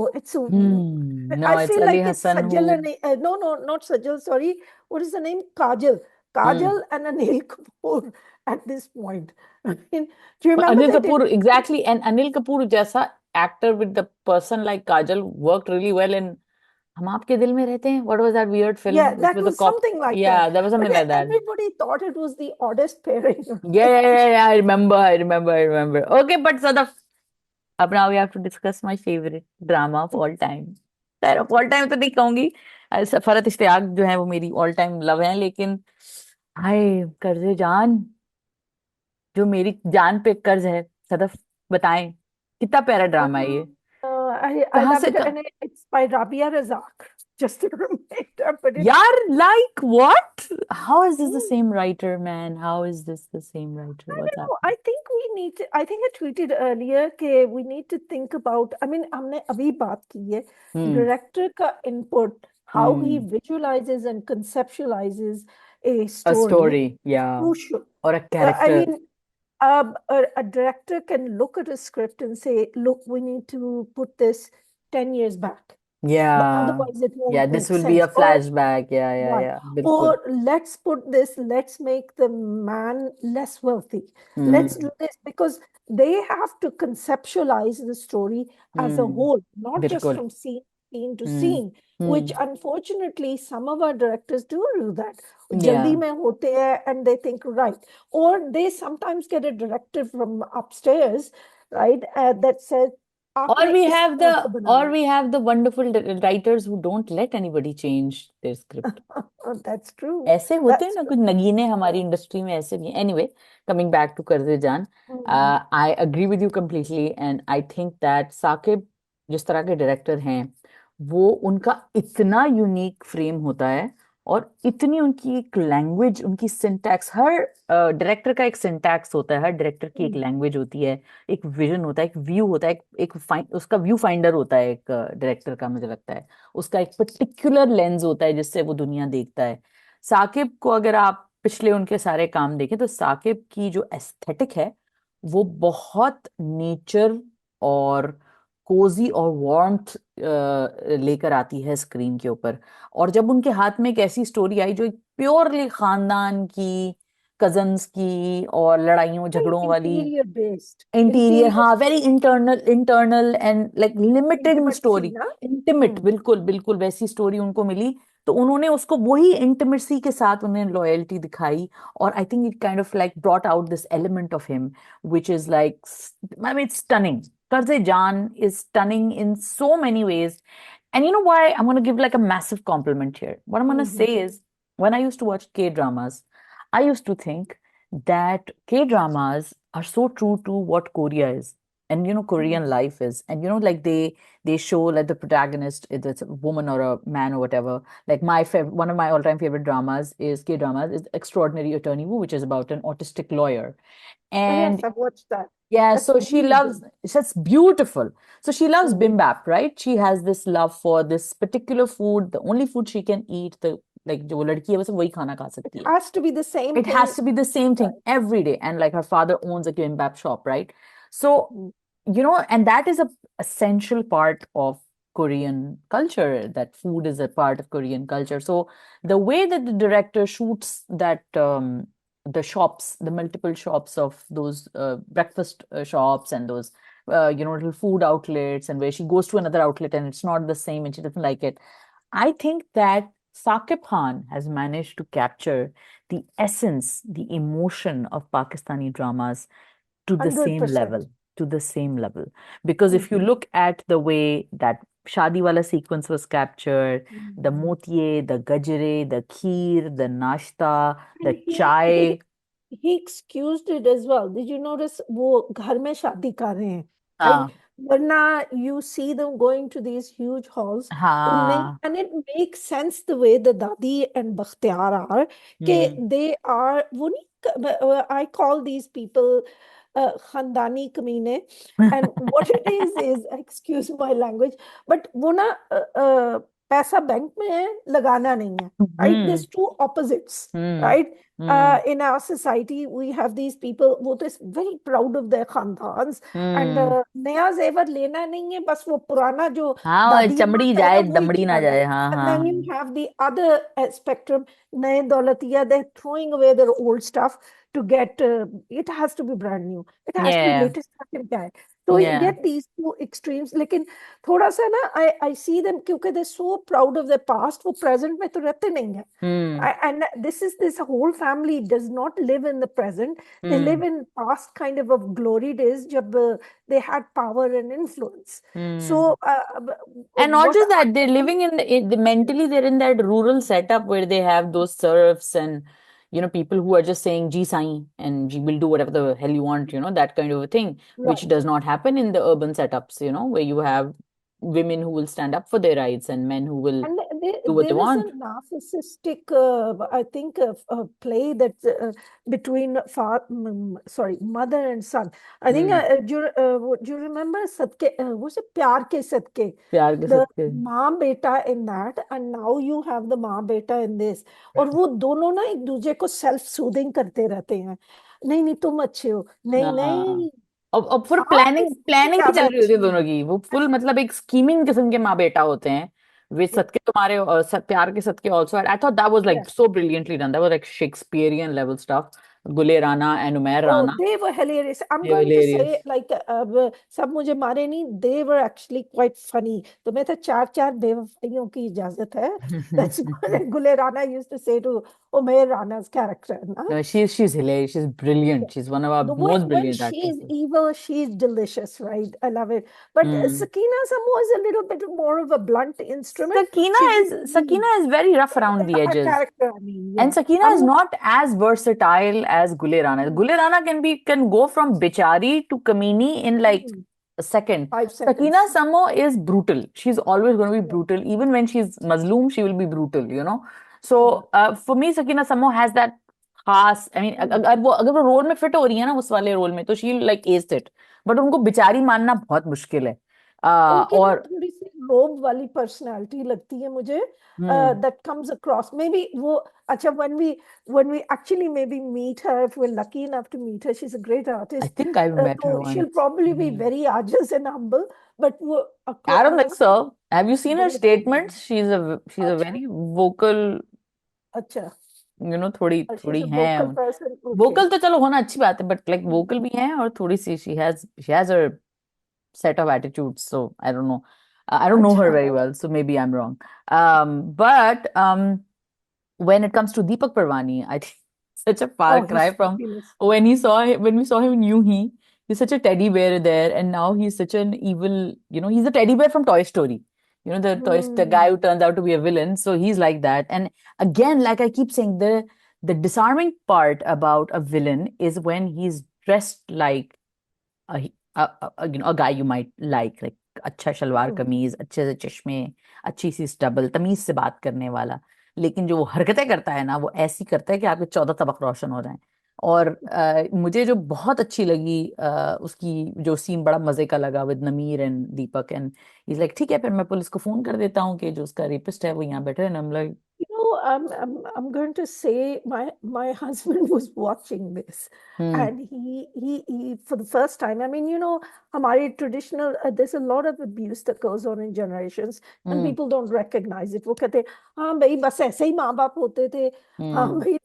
No, I it's feel Ali like it's Hassan Sajal who. and no, no, not Sajal. Sorry, what is the name? Hmm. Kajal and Anil Kapoor at this point. I mean, do you remember Anil they did? Kapoor, exactly. And Anil Kapoor जैसा actor with the person like Kajal worked really well in हम आपके दिल में रहते हैं. What was that weird Yeah, film? It that was a was cop. something like that. Yeah, that was But something like that. everybody thought it was the oddest pairing, Yeah, right? yeah, yeah, yeah. I remember, I remember, I remember. Okay, but Sadaf, अब now we have to discuss my favorite drama of all time. खैर of all time तो नहीं कहूंगी. फरत इश्तियाक जो है वो मेरी all time love है, लेकिन हाय कर्जे जान, जो मेरी जान पे कर्ज है. सदफ, बताएं कितना प्यारा ड्रामा है ये. I कहाँ love से it, and it's by Rabia Razak. Just a reminder, but it's यार, like what? How is this the hmm, same writer, man? How is this the same writer? I What's don't know. happening? I think we need to. I think I tweeted earlier that we need to think about. I mean, हमने अभी बात की है Hmm. director का input, how he Hmm. visualizes and conceptualizes a A story story, is yeah. crucial. Or a I character. mean, a director can look at a script and say, "Look, we need to put this 10 years back, but Yeah. otherwise it Yeah, won't this make will be a sense." Or flashback. Yeah, yeah, right. yeah. Bilkul. Or let's put this, let's make the man less wealthy. Let's Hmm. do this because they have to conceptualize the story as a Hmm. whole, not just Bilkul. from scene to Hmm. scene, which Hmm. unfortunately some of our directors do that. Jaldi Yeah. mein hote hai and they think, right. Or they sometimes get a directive from upstairs, right, that says, Or आपने we इस have तरह the से बनाना wonderful writers who don't let anybody change their script. है। That's true. ऐसे होते हैं that's ना true. कुछ नगीने हमारी इंडस्ट्री में ऐसे भी हैं। Anyway, coming back to Qarze Jaan, I agree with you completely and I think that Saqib जिस तरह के डायरेक्टर हैं, वो उनका इतना यूनिक फ्रेम होता है और इतनी उनकी एक लैंग्वेज, उनकी सिंटैक्स, हर डायरेक्टर का एक सिंटैक्स होता है, हर डायरेक्टर की एक लैंग्वेज होती है, एक विजन होता है, एक व्यू होता है, उसका व्यू फाइंडर होता है एक डायरेक्टर का, मुझे लगता है उसका एक पर्टिकुलर लेंस होता है जिससे वो दुनिया देखता है। साकिब को अगर आप पिछले उनके सारे काम देखें तो साकिब की जो एस्थेटिक है वो बहुत नेचर और कोजी और वार्मथ लेकर आती है स्क्रीन के ऊपर। और जब उनके हाथ में एक ऐसी स्टोरी आई जो एक प्योरली खानदान की, कजन्स की और लड़ाइयों झगड़ों वाली, इंटीरियर बेस्ड, इंटीरियर, इंटीरियर हाँ, very internal and like limited intimate सी स्टोरी, ना। इंटिमेट, बिल्कुल बिल्कुल वैसी स्टोरी उनको मिली। तो उन्होंने उसको वही इंटिमेसी के साथ उन्हें लॉयल्टी दिखाई। और I think it kind of like brought out this element of him which is like, I mean, it's stunning. कर्जे जान is stunning in so many ways. And you know why I'm going to give like a massive compliment here? What I'm going to say is, when I used to watch K dramas, I used to think that K dramas are so true to what Korea is, and Korean life is. And like they show like the protagonist, it's a woman or a man or whatever. Like one of my all-time favorite dramas is K dramas is Extraordinary Attorney Woo, which is about an autistic lawyer. Yes, And I've watched that. yeah, That's so she beautiful. loves, that's beautiful. So she loves Mm. bimbap, right? She has this love for this particular food, the only food she can eat, the like जो लड़की है बस वही खाना खा It सकती है. has to be the same It has thing. to be the same thing Right. every day. And like her father owns a kimbap shop, right? So, Mm. and that is a essential part of Korean culture, that food is a part of Korean culture. So the way that the director shoots that, the shops, the multiple shops of those breakfast shops and those, little food outlets, and where she goes to another outlet and it's not the same and she doesn't like it. I think that Saqib Khan has managed to capture the essence, the emotion of Pakistani dramas to the same 100%. level, to the same level. Because if you Mhm. look at the way that Shadi wala sequence was captured, the Mhm. motiye, the gajre, the kheer, the nashta, And the chai, he excused it as well. Did you notice वो घर में शादी कर रहे हैं, right? हाँ, वरना you see them going to these huge halls. तो नहीं, हाँ, and it makes sense the way the Dadi and Bakhtiar are कि हम्म, they are वो नहीं, I call these people खानदानी कमीने, and what it is excuse my language, but वो ना पैसा बैंक में है, लगाना नहीं है, right? Hmm, There's two opposites, hmm, right? Hmm, In our society, we have these people वो तो very proud of their खानदान्स, and हम्म, नया जेवर लेना नहीं है, बस वो पुराना जो हाँ, वो दादी अम्मा चमड़ी का है जाए वही दमड़ी ना चलाना है. जाए, हाँ, And हाँ, then you have the other spectrum, नए दौलतिया, they're throwing away their old stuff to get, it has to be brand new, it has to be yeah, latest fashion क्या है. So you yeah, get these two extremes. लेकिन थोड़ा सा ना I see them क्योंकि they're so proud of their past, वो present में तो रहते नहीं है. हम्म, And this whole family does not live in the present. They live hmm, in past kind of glory days जब they had power and influence. Hmm. So And not what just that, they're I living mentally, they're in that rural setup where they have those serfs and, people who are just saying, Ji Sai, and you will do whatever the hell you want, that kind of a thing, which right. does not happen in the urban setups, where you have women who will stand up for their rights and men who will And do what they there is a want. narcissistic, I think, play that between sorry, mother and son. I think, Hmm. do you remember Sadke, was it Pyar Ke Sadke? प्यार के The सदके. माँ बेटा in that, and now you have the माँ बेटा in this. और वो दोनों ना एक दूसरे को सेल्फ सूदिंग करते रहते हैं. नहीं नहीं तुम अच्छे हो, नहीं हाँ. नहीं और फिर आप प्लानिंग इससे प्लानिंग ही ज्यादा चल रही होती है अच्छी दोनों की, वो फुल मतलब एक स्कीमिंग किस्म के माँ बेटा होते हैं, वे हो. सदके तुम्हारे और प्यार के सदके ऑल्सो. I thought that was like Yeah. So brilliantly done, that was like Shakespearean level stuff. Gule Rana and Umair Oh, Rana. they were hilarious. I'm They were going to say hilarious. like सब मुझे मारे नहीं, they were actually quite funny. तो मैं तो चार चार बेवफाइयों की इजाजत है. That's what Gule Rana used to say to Umair Rana's character. Na? No, she's hilarious. She's brilliant. She's one of our The way most when brilliant she's actresses. evil, she's delicious, right? I love it. But Hmm. Sakina Samoa is a little bit more of a blunt instrument. Sakina She's Sakina is very rough around the a edges. character. I mean, And yeah. Sakina is I'm not as versatile as Gule Rana. mm, Gule Rana can go from Bichari to Kamini in like mm, a second. Sakina five seconds. Samo is brutal. She's always going to be Yeah. brutal. Even when she's Mazloom, she will be brutal, you know. Yeah. So for me, Sakina Samo has that खास I mean Mm. अगर वो role में fit हो रही है ना उस वाले रोल में तो शी लाइक एस्ड इट बट उनको बिचारी मानना बहुत मुश्किल है उनकी ना और थोड़ी सी रोब वाली पर्सनालिटी लगती है मुझे हम्म that comes across maybe वो अच्छा when we actually maybe meet her if we're lucky enough to meet her she's a great I artist think I met her तो she'll once probably be very ajiz and humble but वो I don't think मतलब so. Have you seen her बड़े रोब statements? She's a अच्छा very vocal, अच्छा थोड़ी she's थोड़ी a है. vocal person okay वोकल तो चलो होना अच्छी बात है बट लाइक Hmm. वोकल भी है और थोड़ी सी she has her set of attitudes. So I don't know. I don't know her अच्छा very well, so maybe I'm wrong. But when it comes to Deepak Parvani, I think such a far oh he's cry from fabulous when we saw him in New He. He's such a teddy bear there, and now he's such an evil. He's a teddy bear from Toy Story. The Hmm. guy who turns out to be a villain. So he's like that. And again, like I keep saying, the disarming part about a villain is when he's dressed like a guy you might like अच्छा salwar Hmm. कमीज अच्छे से चश्मे अच्छी सी stubble तमीज से बात करने वाला लेकिन जो वो हरकतें करता है ना वो ऐसी करता है कि आपके 14 तबक रोशन हो जाएं और मुझे जो बहुत अच्छी लगी उसकी जो सीन बड़ा मजे का लगा विद नमीर and Deepak and is like ठीक है फिर मैं पुलिस को फोन कर देता हूँ कि जो उसका रेपिस्ट है वो यहाँ बैठे है ना like I'm going to say my husband was watching this, hmm and he for the first time. I mean, हमारी traditional there's a lot of abuse that goes on in generations, and hmm people don't recognize it. वो कहते हाँ भाई बस ऐसे ही माँ बाप होते थे हाँ हम्म भाई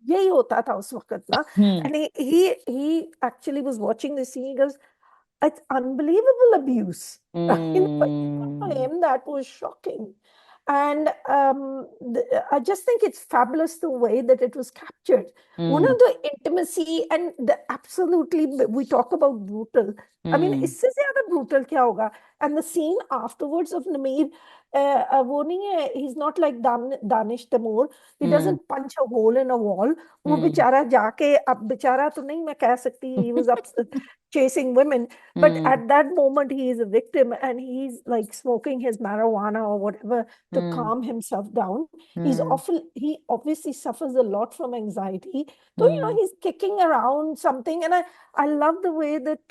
यही होता था उस वक्त ना हम्म and he actually was watching this scene. He goes, it's unbelievable abuse. Even for hmm him, that was shocking. And I just think it's fabulous the way that it was captured. One of hmm the intimacy and the absolutely, we talk about brutal. I mean, हम्म इससे ज़्यादा brutal क्या होगा? And the scene afterwards of Nameer, वो नहीं है, he's not like Danish Tamoor. He hmm doesn't punch a hole in a wall. वो हम्म बेचारा जाके अब बेचारा तो नहीं मैं कह सकती he was up chasing women but hmm at that moment he is a victim and he's like smoking his marijuana or whatever to hmm calm himself down hmm he obviously suffers a lot from anxiety so hmm he's kicking around something and I love the way that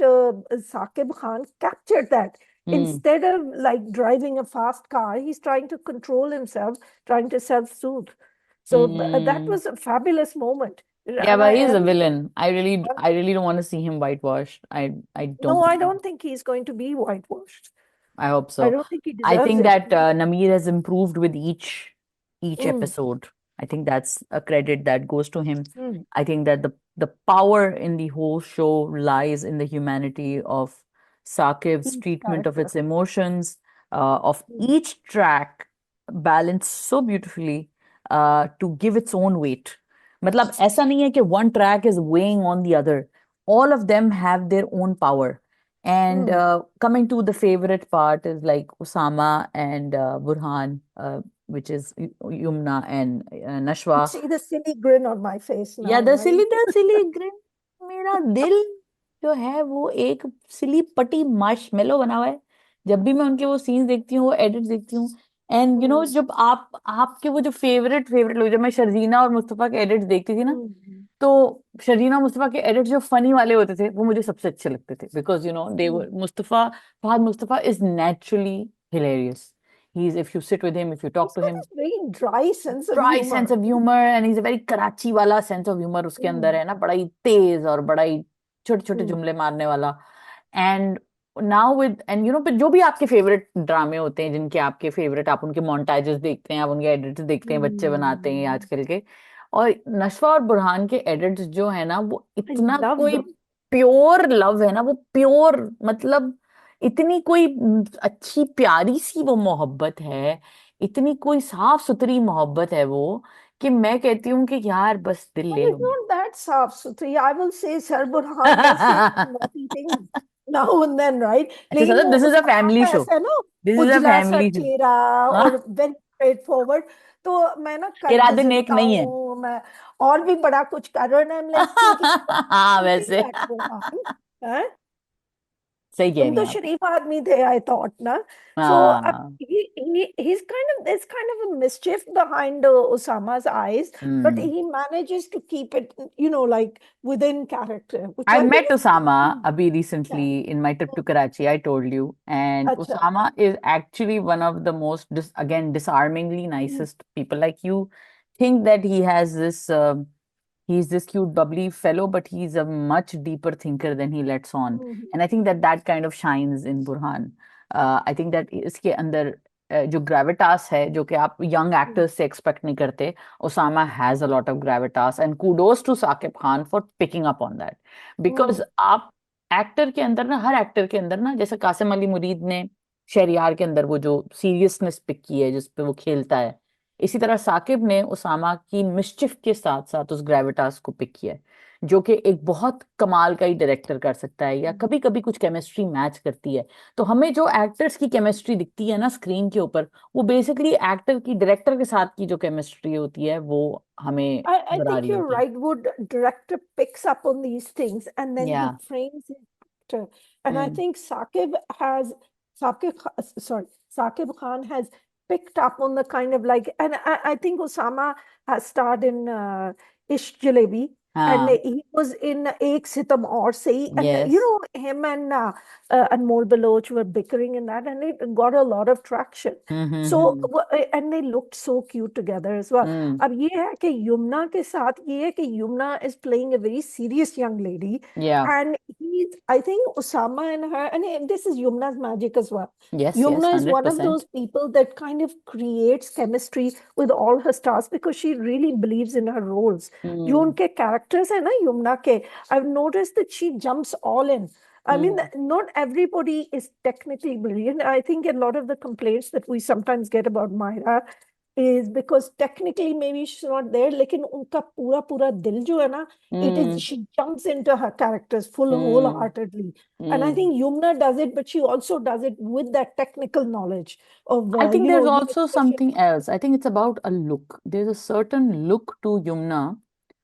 Saqib Khan captured that hmm instead of like driving a fast car he's trying to control himself trying to self-soothe so that hmm was a fabulous moment Yeah, and but I he's a am villain. I really don't want to see him whitewashed. I don't no, I want to. don't think he's going to be whitewashed. I hope I so. don't think he I deserves think it. that Nameer has improved with each Mm, episode. I think that's a credit that goes to him. mm. I think that the power in the whole show lies in the humanity of Saqib's Each treatment of character. its emotions, of Mm, each track balanced so beautifully to give its own weight. मतलब ऐसा नहीं है कि one track is weighing on the other. All of them have their own power. And mm. coming to the favorite part is like Usama and Burhan, which is Yumna and You Nashwa. see the silly grin on my face या now, the right? Silly green मेरा दिल जो है वो एक सिली पटी marshmallow बना हुआ है जब भी मैं उनके वो सीन्स देखती हूँ वो एडिट देखती हूँ एंड Mm, जब आपके वो जो फेवरेट लोग जब मैं शर्जीना और मुस्तफा के एडिट्स देखती थी ना mm, तो शर्जीना मुस्तफा के एडिट जो फनी वाले होते थे वो मुझे सबसे अच्छे लगते थे because they mm. Were Mustafa Fahad Mustafa is naturally hilarious he is if you sit with him if you talk He's to got him this very dry sense of dry sense humor. Of humour and is a very Karachi वाला sense of humour उसके अंदर Mm, है ना बड़ा ही तेज और बड़ा ही छोटे छोटे mm, जुमले मारने वाला एंड नाउ विद एंड फिर जो भी आपके फेवरेट ड्रामे होते हैं जिनके आपके फेवरेट आप उनके मोन्टाजेस देखते हैं आप उनके एडिट्स देखते हैं बच्चे बनाते हैं mm. आजकल के और नशवा और बुरहान के एडिट्स जो है ना, वो I इतना love कोई them. प्योर लव है ना, वो प्योर मतलब इतनी कोई अच्छी प्यारी सी वो मोहब्बत है, इतनी कोई साफ सुथरी मोहब्बत है वो, कि मैं कहती हूँ कि यार बस दिल But ले लो it's मेरा। not that Saaf Suthri. I will say Sir Burhan does say some naughty things now and then, right? अच्छा लेकिन सदफ, वो this is a Usama family का शो, ऐसा है ना, दिस इज अ उजला सा फैमिली शो। चेहरा हाँ, और वेरी स्ट्रेट फॉरवर्ड। तो मैं ना कर इरादे नेक गुजरता नहीं है। हूँ मैं, और भी बड़ा कुछ कर रहा है, लाइक थिंकिंग हाँ समथिंग वैसे दैट बुरहान है। सही कह तुम रही तो हैं आप। शरीफ आदमी थे, आई थॉट ना। सो अब हाँ। he's kind of, there's kind of a mischief behind Osama's eyes, but hmm. he manages to keep it, like within character, which I I think met is Osama hmm, abhi yeah. recently in my trip to Karachi. I told you, and अच्छा. Osama is actually one of the most again disarmingly Hmm, nicest people. Like you think that he has this he's this cute bubbly fellow, but he's a much deeper thinker than he lets on. hmm, And I think that that kind of shines in Burhan. I think that इसके अंदर जो Gravitas है जो कि आप young hmm, actors से expect नहीं करते, Osama has a lot of gravitas, and kudos to Saqib Khan for picking up on that. Because hmm, आप एक्टर के अंदर ना, हर एक्टर के अंदर ना, जैसे कासिम अली मुरीद ने शहरियार के अंदर वो जो सीरियसनेस पिक की है जिस पे वो खेलता है, इसी तरह साकिब ने उसामा की मिस्चिफ के साथ साथ उस ग्रेविटास को पिक किया है, जो कि एक बहुत कमाल का ही डायरेक्टर कर सकता है, या hmm. कभी कभी कुछ केमिस्ट्री मैच करती है। तो हमें जो एक्टर्स की केमिस्ट्री दिखती है ना स्क्रीन के ऊपर, वो बेसिकली एक्टर की डायरेक्टर के साथ की जो केमिस्ट्री होती है वो हमें I नजर आ think रही you're होती है। right. Would director picks up on these things and then या। he frames his actor. And I hmm. think sorry, Saqib Khan has picked up on the kind of like, and I think Osama has starred in Ishq Jalebi, and हाँ। he was in Ek Sitam Aur Sahi, and yes. him and Anmol Baloch were bickering in that, and it got a lot of traction. So, hmm. and they looked so cute together as well. हम्म। अब ये है कि यमुना के साथ ये है कि Yamuna is playing a very serious young lady, या। and he's, I think Usama and her, and this is Yumna's magic as well. Yes yes Yumna is hundred one of percent those people that kind of creates chemistry with all her stars because she really believes in her roles. जो हम्म। उनके characters है ना यमुना के, I've noticed that she jumps all in. I mean, hmm. not everybody is technically brilliant. I think a lot of the complaints that we sometimes get about Myra is because technically maybe she's not there, लेकिन उनका पूरा पूरा दिल जो है ना, it is, hmm. she jumps into her characters full hmm. wholeheartedly. And I hmm. think Yumna does it, but she also does it with that technical knowledge of I think there's the also expression. something else. I think it's about a look. There's a certain look to Yumna,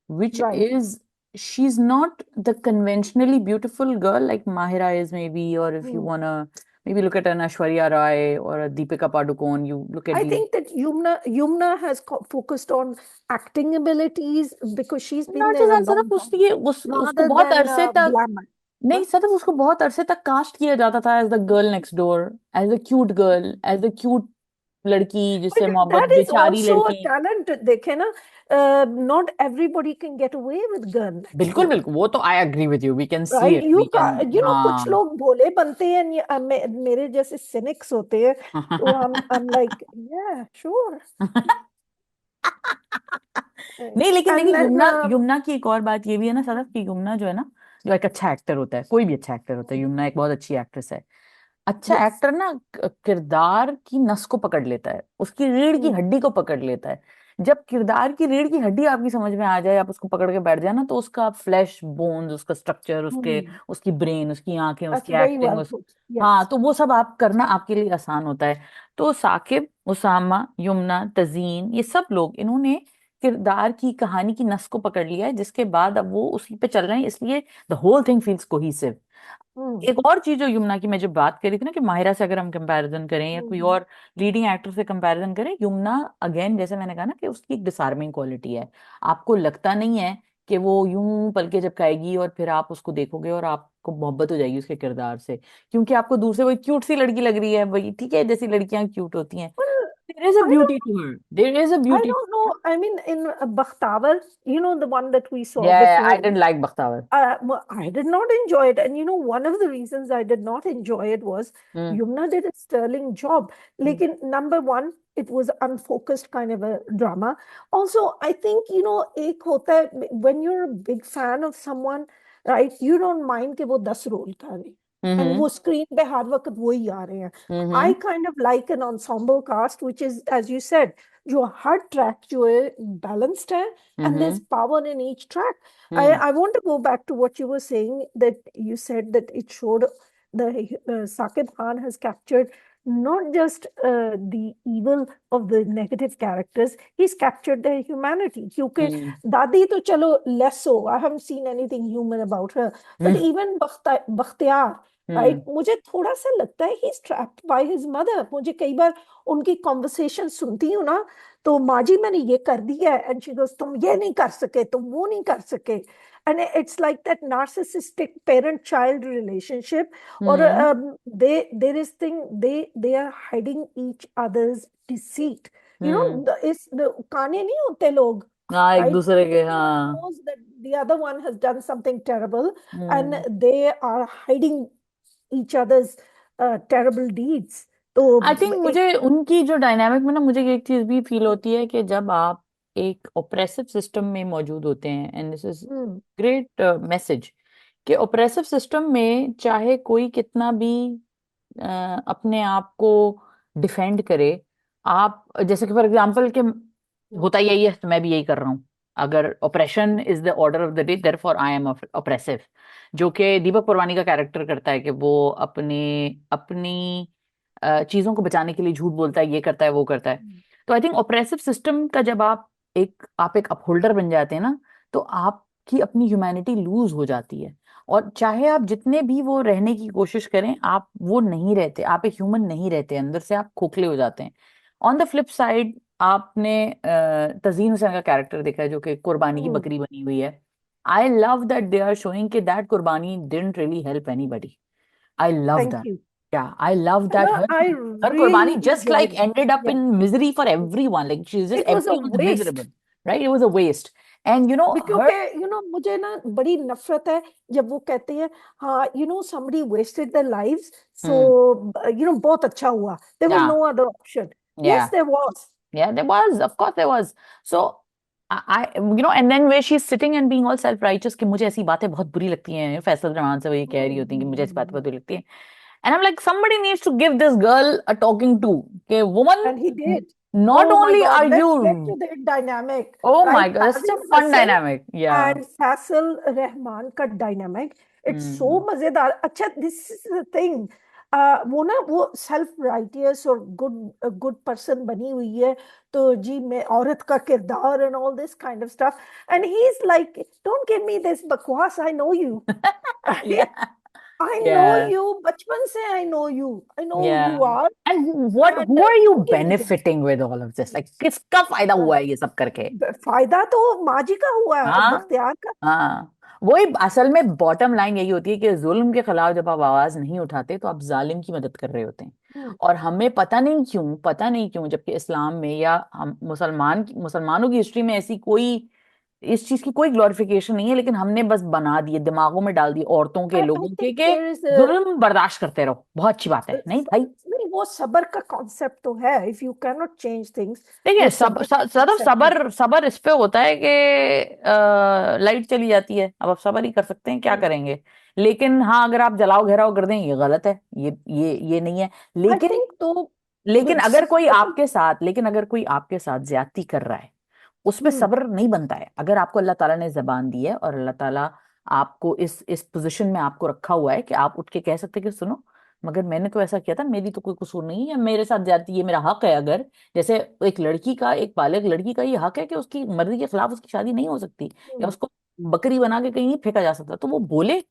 which Right. is she's not the conventionally beautiful girl like Mahira is, maybe, or if you Hmm. wanna maybe look at an Aishwarya Rai or a Deepika Padukone, you look at I these. think that Yumna has focused on acting abilities because she's been not there a just long Sadaf, time उसकी उसको rather बहुत than अरसे तक, glamour. नहीं Huh? Sadaf, उसको बहुत अरसे तक कास्ट किया जाता था as the girl next door, as the cute girl, as the cute लड़की But जिससे मोहब्बत, that is बेचारी also a लड़की। talent. देखे ना, not everybody can get away with girl next बिल्कुल door. बिल्कुल, वो तो I agree with you, we can see Right? It, we can. कुछ हाँ। लोग भोले बनते हैं and मेरे जैसे cynics होते हैं, तो I'm like, yeah, sure. नहीं लेकिन And देखिए, then यमुना यमुना की एक और बात ये भी है ना सदफ, hmm, कि यमुना जो है ना, जो एक अच्छा एक्टर होता है, कोई भी अच्छा एक्टर होता है, यमुना एक बहुत अच्छी एक्ट्रेस है। अच्छा yes. एक्टर ना किरदार की नस को पकड़ लेता है, उसकी रीढ़ की Hmm, हड्डी को पकड़ लेता है। जब किरदार की रीढ़ की हड्डी आपकी समझ में आ जाए, आप उसको पकड़ के बैठ जाए ना, तो उसका फ्लैश बोन्स, उसका स्ट्रक्चर, उसके hmm. उसकी ब्रेन, उसकी आंखें, That's उसकी very एक्टिंग, well उस put. हाँ, Yes. तो वो सब आप करना आपके लिए आसान होता है। तो साकिब, उसामा, यमुना, तजीन, ये सब लोग इन्होंने किरदार की कहानी की नस को पकड़ लिया है, जिसके बाद अब वो उसी पे चल रहे हैं, इसलिए the whole thing feels cohesive. Hmm, एक और चीज जो यमुना की मैं जब बात करी थी ना, कि माहिरा से अगर हम कंपैरिजन करें या कोई hmm. और लीडिंग एक्टर से कंपैरिजन करें, यमुना अगेन जैसे मैंने कहा ना कि उसकी एक डिसार्मिंग क्वालिटी है। आपको लगता नहीं है कि वो यूं पलके झपकाएगी और फिर आप उसको देखोगे और आपको मोहब्बत हो जाएगी उसके किरदार से, क्योंकि आपको दूर से वही क्यूट सी लड़की लग रही है, वही ठीक है, जैसी लड़कियां क्यूट होती हैं। Well, there is a I beauty don't to her, there is a I beauty. don't know. I mean, in Bakhtavar, the one that we saw Yeah, I before, didn't like Bakhtawar. I did not enjoy it. And one of the reasons I did not enjoy it was Hmm. Yumna did a sterling job. Like, number one, it was unfocused kind of a drama. Also, I think, ek hota hai, when you're a big fan of someone, right, you don't mind कि वो 10 role कर रहे हैं and Mm-hmm. वो screen पे हर वक्त वो ही आ रहे हैं. Mm-hmm. I kind of like an ensemble cast which is, as you said, जो हर ट्रैक जो है balanced है and there's Mm-hmm. power in each track. Hmm. I want to go back to what you were saying, that you said that it showed the Saqib Khan has captured not just the evil of the negative characters, he's captured their humanity. क्योंकि Hmm. दादी तो चलो less so, I haven't seen anything human about her, but Hmm. even Bakhtiyar, right, Hmm. मुझे थोड़ा सा लगता है he's trapped by his mother. मुझे कई बार उनकी conversation सुनती हूँ ना, तो माँ जी मैंने ये कर दिया है, and she goes, तुम ये नहीं कर सके, तुम वो नहीं कर सके, and it's like that narcissistic parent child relationship. Or Hmm. there is thing, they are hiding each other's deceit. Hmm. इस काने नहीं होते लोग, हाँ, एक right? दूसरे के, Everyone हाँ. knows that the other one has done something terrible, and Hmm. they are hiding each other's terrible deeds. तो आई थिंक एक मुझे उनकी जो डायनामिक में ना, मुझे एक चीज भी फील होती है कि जब आप एक ओप्रेसिव सिस्टम में मौजूद होते हैं, and this is hmm, great message, कि ओप्रेसिव सिस्टम में चाहे कोई कितना भी अपने आप को डिफेंड करे, आप जैसे कि फॉर एग्जांपल कि होता यही है तो मैं भी यही कर रहा हूँ, अगर operation is the order of the day therefore I am oppressive, जो कि दीपक परवानी का कैरेक्टर करता है, कि वो अपने अपनी चीजों को बचाने के लिए झूठ बोलता है, ये करता है, वो करता है. तो आई थिंक ऑपरेसिव सिस्टम का जब आप एक अपहोल्डर बन जाते हैं ना, तो आपकी अपनी ह्यूमैनिटी लूज हो जाती है, और चाहे आप जितने भी वो रहने की कोशिश करें, आप वो नहीं रहते, आप एक ह्यूमन नहीं रहते, अंदर से आप खोखले हो जाते हैं. ऑन द फ्लिप साइड, आपने तजीन हुसैन का कैरेक्टर देखा है, जो कि कुर्बानी की हम्म, बकरी बनी हुई है. I love that they are showing कि that qurbani didn't really help anybody. I love thank that. you. Yeah, I love that I her Qurbani really just like enjoyed it. ended up Yeah, in misery for everyone. Like she's just it was a everyone's waste. miserable, right? It was a waste. And her. क्योंकि मुझे ना बड़ी नफरत है जब वो कहते हैं, हाँ, somebody wasted their lives, so Hmm. बहुत अच्छा हुआ, there was Yeah, no other option. Yes, yeah, there was. yeah. There was, of course, there was. So and then where she's sitting and being all self-righteous कि मुझे ऐसी बातें बहुत बुरी लगती हैं, फैसल रहमान से वो ये कह रही होती हैं कि मुझे ऐसी बातें बहुत बुरी लगती हैं. And I'm like, somebody needs to give this girl a talking to. Okay, woman, And he did. not Oh my only God, are let's get you, to their dynamic, oh my right? God, it's such a Tazim fun Hassan dynamic. Yeah. and Faisal Rahman का dynamic, it's so Hmm. मजेदार. अच्छा, this is the thing. वो ना वो self righteous और good person बनी हुई है, तो जी मैं औरत का किरदार and all this kind of stuff, and he is like, don't give me this बकवास, I know you. Yeah. I know Yeah. You, बचपन से I know you, I know who Yeah. You are, And and who are you don't give me this. benefiting with all of this? Like, किसका फायदा हुआ है ये सब करके? फायदा तो माँ जी का हुआ है, हाँ. बख्तियार का. हाँ. वही असल में बॉटम लाइन यही होती है कि जुल्म के खिलाफ जब आप आवाज नहीं उठाते, तो आप जालिम की मदद कर रहे होते हैं. हम्म, और हमें पता नहीं क्यों जबकि इस्लाम में या हम मुसलमानों की हिस्ट्री में ऐसी कोई इस चीज की कोई ग्लोरिफिकेशन नहीं है, लेकिन हमने बस बना दिए, दिमागों में डाल दिए औरतों के, I लोगों के, think कि there is जुल्म बर्दाश्त करते रहो, बहुत अच्छी बात है. नहीं भाई. नहीं, वो सबर का कॉन्सेप्ट तो है, if you can not change things, देखिए, वो सबर का सदफ कॉन्सेप्ट है. सबर सबर इस पे होता है कि लाइट चली जाती है, अब आप सबर ही कर सकते हैं, क्या करेंगे. लेकिन हाँ, अगर आप जलाओ घेराव कर दें, ये गलत है, ये नहीं है. आई लेकिन थिंक तो लेकिन अगर कोई आपके साथ ज्यादती कर रहा है, उसमें हम्म, सब्र नहीं बनता है. अगर आपको अल्लाह ताला ने जबान दी है, और अल्लाह ताला आपको इस पोजीशन में आपको रखा हुआ है कि आप उठ के कह सकते हैं कि सुनो, मगर मैंने तो ऐसा किया था, मेरी तो कोई कसूर नहीं है, मेरे साथ ज्यादती, ये मेरा हक है. अगर जैसे एक बालिग लड़की का ये हक है कि उसकी मर्जी के खिलाफ उसकी शादी नहीं हो सकती, या हम्म, उसको बकरी बना के कहीं नहीं फेंका जा सकता, तो वो बोले.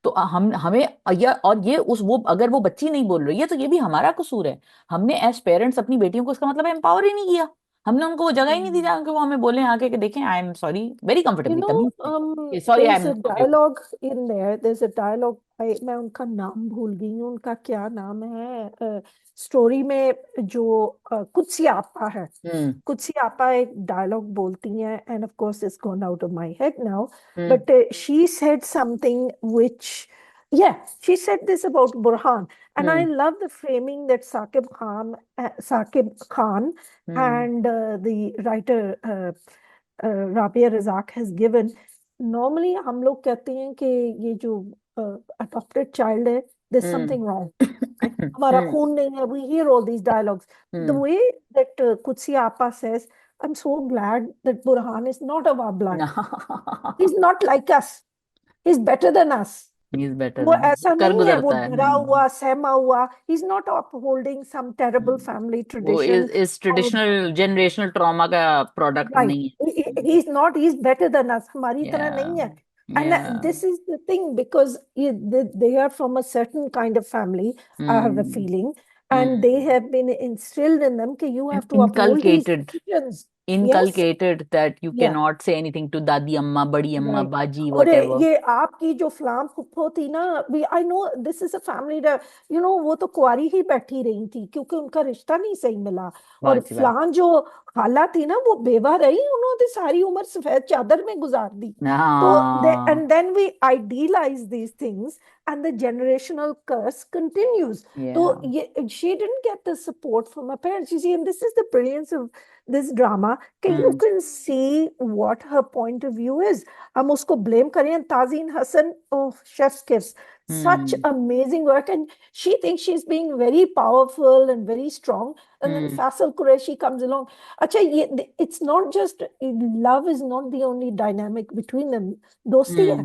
तो हम हमें या और ये उस वो अगर वो बच्ची नहीं बोल रही है, तो ये भी हमारा कसूर है. हमने एज पेरेंट्स अपनी बेटियों को इसका मतलब एम्पावर ही नहीं किया. हमने उनको वो जगह ही नहीं दी हम्म. जहाँ कि वो हमें बोले आके कि देखें, I am sorry, very You comfortably, know, तमीज से, sorry, I there's am a okay. dialogue in there. There's a dialogue मैं उनका नाम भूल गई हूँ, उनका क्या नाम है स्टोरी में, जो कुछ आपा है। हम्म कुछ आपा एक डायलॉग बोलती हैं, end of course it's gone out of my head now, hmm but she said something which, yeah, she said this about Burhan, and I hmm love the framing that Saqib Khan hmm and the writer Rabia Razak has given. Normally हम लोग कहते हैं कि ये जो adopted child है, there's हम्म something wrong, right? हमारा हम्म खून नहीं है. We hear all these dialogues. The hmm way that Qudsi Appa says, I'm so glad that Burhan is not of our blood. He's not like us. He's better than us. He's better वो than ऐसा कर नहीं है, वो गुजरता है। डरा हुआ सहमा हुआ. He's not upholding some terrible hmm. family वो tradition. इस Or ट्रेडिशनल जनरेशनल ट्रॉमा का प्रोडक्ट right. नहीं है। He's not, he's better than us. हमारी तरह Yeah, नहीं है. And yeah. this is the thing, because they are from a certain kind of family, I have a Hmm. feeling, and they Hmm. have been instilled in them that you And have to uphold these traditions. Yes. inculcated that you Yeah. cannot say anything to Dadi Amma, Badi Amma, right. Baji, और whatever. ये आपकी जो फलाम फुप्पो थी ना, we I know this is a family, you know, वो तो कुंवारी ही बैठी रही थी क्योंकि उनका रिश्ता नहीं सही मिला. और बात बात। फलान जो खाला थी ना, वो बेवा रही, उन्होंने सारी उम्र सफेद चादर में गुजार दी. तो हाँ, and then we idealise these things, and the generational curse continues. तो yeah. ये she didn't get the support from her parents, you see, and this is the brilliance of this drama, कि you Hmm. can see what her point of view is. हम उसको blame करें. ताजीन Hasan, oh, chef's kiss, such Hmm. amazing work, and she thinks she's being very powerful and very strong, and then Hmm. Faisal Qureshi comes along. अच्छा, ये it's not just love is not the only dynamic between them. दोस्ती है.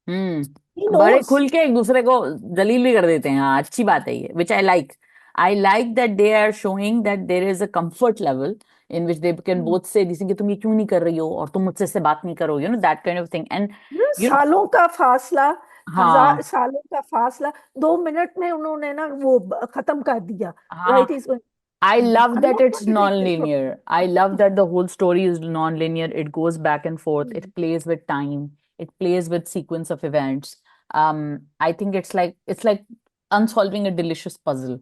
हम्म He बड़े knows. खुल के एक दूसरे को जलील भी कर देते हैं। हाँ, अच्छी बात है ये, which I like that they are showing that there is a comfort level in which they can hmm. Both say this कि तुम ये क्यों नहीं कर रही हो और तुम मुझसे से बात नहीं करो, that kind of thing. And you know सालों का फासला, हजार हाँ सालों का फासला, 2 मिनट में उन्होंने ना वो खत्म कर दिया. हाँ, right. Is I love I'm that not it's going to take this from non-linear. I love that the whole story is non-linear. It goes back and forth. you. It plays with time. It plays with sequence of events. I think it's like unsolving a delicious puzzle.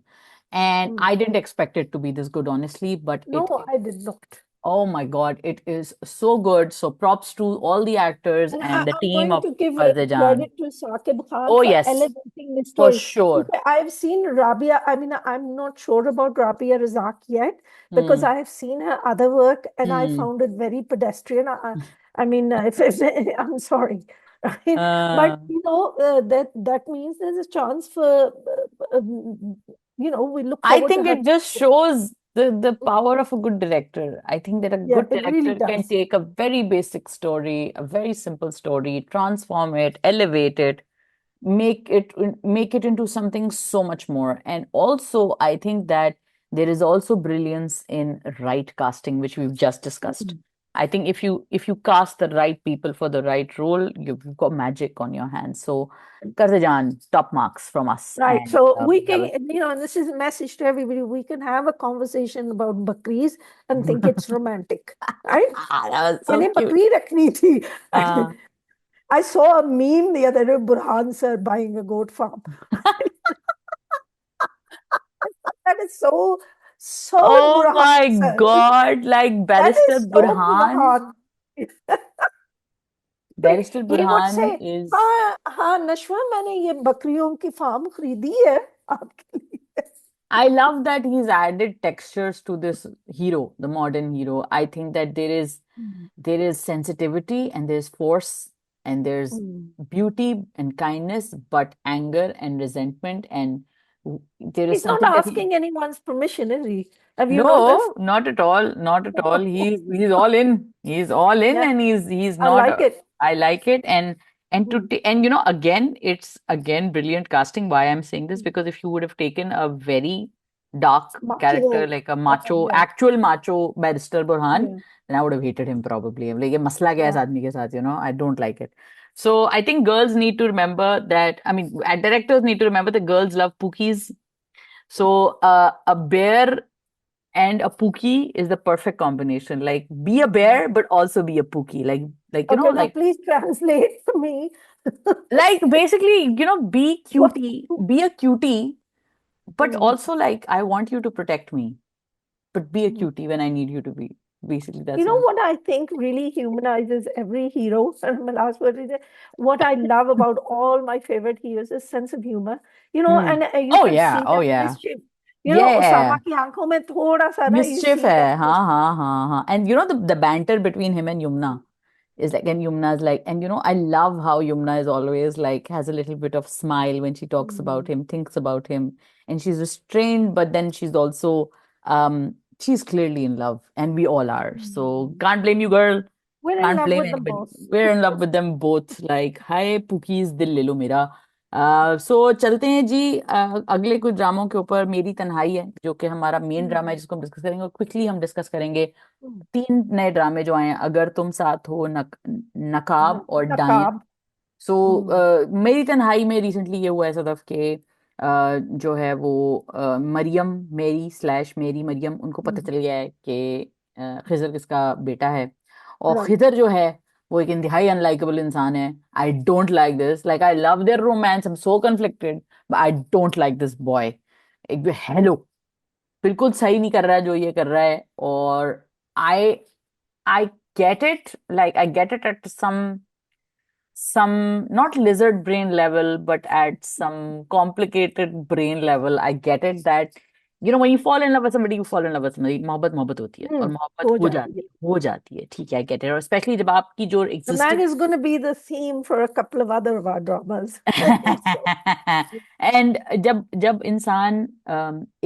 And Mm. I didn't expect it to be this good, honestly, but it No, I did not. oh my God, it is so good. So props to all the actors And and the I'm team going of to give Qarz. credit to Saqib Khan Oh for yes, elevating the for story. sure. Because I've seen Rabia, I mean, I'm not sure about Rabia Razak yet, because Hmm. I have seen her other work and I Hmm. found it very pedestrian. I mean, if I'm sorry. Right? But, Uh, you know, that means there's a chance for, we look I forward to think her. it just shows the power of a good director. I think that a Yeah, good it really director can does. take a very basic story, a very simple story, transform it, elevate it, make it make it into something so much more. And also, I think that there is also brilliance in right casting, which we've just discussed. I think if you cast the right people for the right role, you've got magic on your hands. So, Karzajan, top marks from us, Right. and So we yeah, can, and this is a message to everybody. We can have a conversation about bakris and think it's romantic. Right? that was so मैंने cute. बकरी रखनी थी. Uh, I saw a meme the other day, Burhan sir buying a goat farm. That is so oh Burhan my sir. God, like That Barrister is so Burhan. Burhan. Barrister He would Burhan say, is. हाँ हाँ नशवा, मैंने ये बकरियों की farm खरीदी है आपके लिए. I love that he's added textures to this hero, the modern hero. I think that there is sensitivity and there's force and there's Mm. beauty and kindness, but anger and resentment and there is He's not something that he. asking anyone's permission, is he? Have you noticed? No, not at all. Not at all. He's all in. He's all in, Yeah, and he's I not. like it. I like it, and Mm. and again, it's again brilliant casting. Why I'm saying this, because if you would have taken a very dark character Macho. like a macho, Yeah, actual macho Barrister Burhan, yeah, then I would have hated him probably. I'm like, ये मसला क्या है इस yeah. आदमी के साथ? I don't like it. So I think girls need to remember that. I mean, directors need to remember that girls love pookies. So a bear And a Pookie is the perfect combination. Like be a bear, but also be a Pookie. Like Okay, now please translate for me. like basically, be What? cutie, be a cutie, but Mm, also like I want you to protect me, but be a mm. cutie when I need you to be. Basically, You that's know what. what I think really humanizes every hero? And my last word is that what I love about all my favorite heroes is sense of humor. Hmm. And you Oh can yeah, see oh that yeah, mischief. yeah. Usama की आंखों में थोड़ा सा ना, you Mischief see that hai, हाँ. And the banter between him and Yumna is like, and Yumna's like, and I love how Yumna is always like, has a little bit of smile when she talks about Mm, him, thinks about him, and she's restrained, but then she's also, she's clearly in love, and we all are. So mm. can't blame you, girl. We're in Can't love blame with them anybody. both. We're in love with them both. Like, hi, Pookies, दिल ले लो मेरा. सो चलते हैं जी अगले कुछ ड्रामों के ऊपर. मेरी तन्हाई है जो कि हमारा मेन ड्रामा है Mm, जिसको हम डिस्कस करेंगे, और क्विकली हम डिस्कस करेंगे mm. 3 नए ड्रामे जो आए हैं, अगर तुम साथ हो, नकाब और डायन. नकाब. सो Mm, मेरी तन्हाई में रिसेंटली ये हुआ है सदफ के जो है वो मरियम, मेरी मरियम, उनको पता mm. चल गया है कि खिजर किसका बेटा है. और Right. खिजर जो है वो एक इंतहाई अनलाइकेबल इंसान है. I don't like this. Like I love their romance, I am so conflicted, but I don't like this boy. एक हेलो, बिल्कुल सही नहीं कर रहा है जो ये कर रहा है. और I I get it, like I get it at some not lizard brain level, but at some complicated brain level. I get it that when you fall in love with somebody, you fall in love with somebody. मोहब्बत मोहब्बत होती है, और मोहब्बत हो हो जाती जाती है. है, हो जाती है, ठीक है, I get it. और स्पेशली जब आपकी जो The man existing is going to be the theme for a couple of other of our dramas. I think so. And जब जब इंसान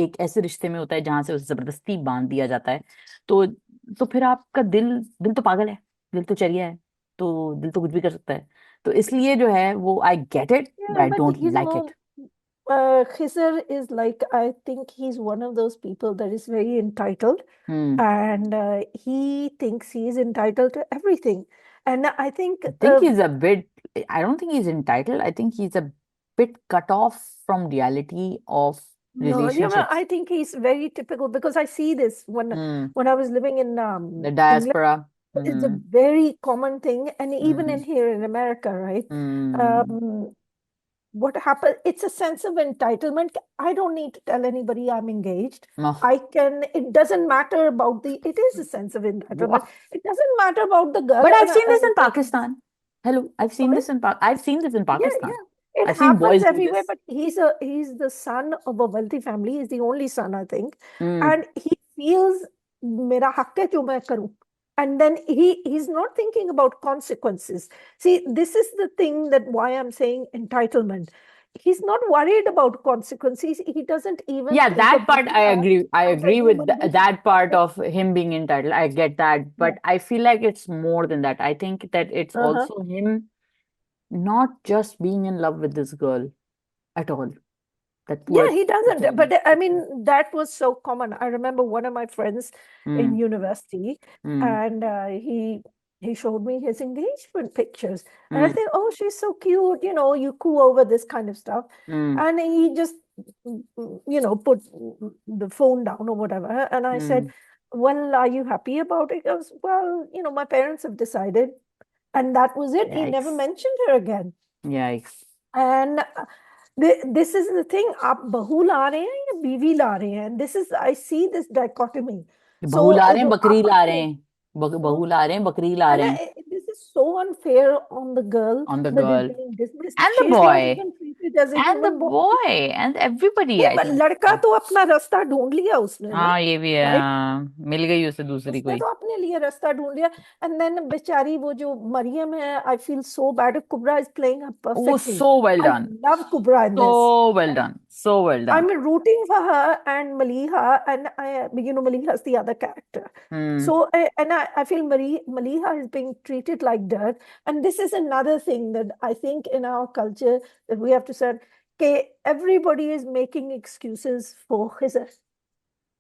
एक ऐसे रिश्ते में होता है जहां से उसे जबरदस्ती बांध दिया जाता है, तो फिर आपका दिल दिल तो पागल है, दिल तो चरिया है, तो दिल तो कुछ भी कर सकता है. तो इसलिए जो है वो आई get it, but Yeah, I but don't like it. Khizer is like, I think he's one of those people that is very entitled, Hmm. and he thinks he is entitled to everything. And I think, I think he's a bit, I don't think he's entitled. I think he's a bit cut off from reality of no, relationships. I think he's very typical because I see this Hmm. when I was living in The England. diaspora. It's a Hmm. very common thing, and even Hmm. in here in America, right? Hmm. Um, what happened, it's a sense of entitlement. I don't need to tell anybody I'm engaged. Oh, I can, it doesn't matter about it is a sense of entitlement. what? It doesn't matter about the girl. But I've And seen this in the, Pakistan. Hello, sorry. I've seen this in Yeah, Pakistan. yeah. It I've seen happens boys do everywhere, this. but he's the son of a wealthy family. He's the only son, I think. Hmm. And he feels मेरा हक है जो मैं करूं. And then he's not thinking about consequences. See, this is the thing that why I'm saying entitlement. He's not worried about consequences. He doesn't even Yeah, think of that part I Leela agree. I as a agree with human being. that part of him being entitled. I get that. Yeah. But I feel like it's more than that. I think that it's Uh-huh. also him not just being in love with this girl at all. That Yeah, poor he doesn't. Chinese. But I mean, that was so common. I remember one of my friends in Hmm. university, Hmm. and he showed me his engagement pictures, and I Hmm. think, oh, she's so cute. You coo over this kind of stuff, Hmm. and he just, put the phone down or whatever. And I said, Hmm. well, are you happy about it? He goes, well, my parents have decided, and that was it. He never Yikes. mentioned her again. Yikes. And this is the thing, आप बहू ला रहे हैं या बीवी ला रहे हैं? This is, I see this dichotomy. बहू So ला रहे हैं, जो बकरी ला आपस रहे में, हैं. बहू ला रहे हैं, बकरी ला and रहे हैं. this is so unfair on the girl On the that is girl. being dismissed. And the She is not boy. even treated as a And the human being. boy. And everybody, नहीं, I but think. लड़का तो अपना रास्ता ढूंढ लिया उसने ना, हाँ, ये भी है. right? हाँ, मिल गई उसे दूसरी उसने कोई. तो अपने लिए रास्ता ढूंढ लिया. एंड देन बेचारी वो जो मरियम है, I feel so bad. Kubra is playing her Oh, perfectly. so well I done. Love Kubra in this. So well done. So well done. I'm rooting for her and Maliha, and Maliha is the other character. Hmm. So, I feel Maliha is being treated like dirt. And this is another thing that I think in our culture that we have to say, okay, everybody is making excuses for his.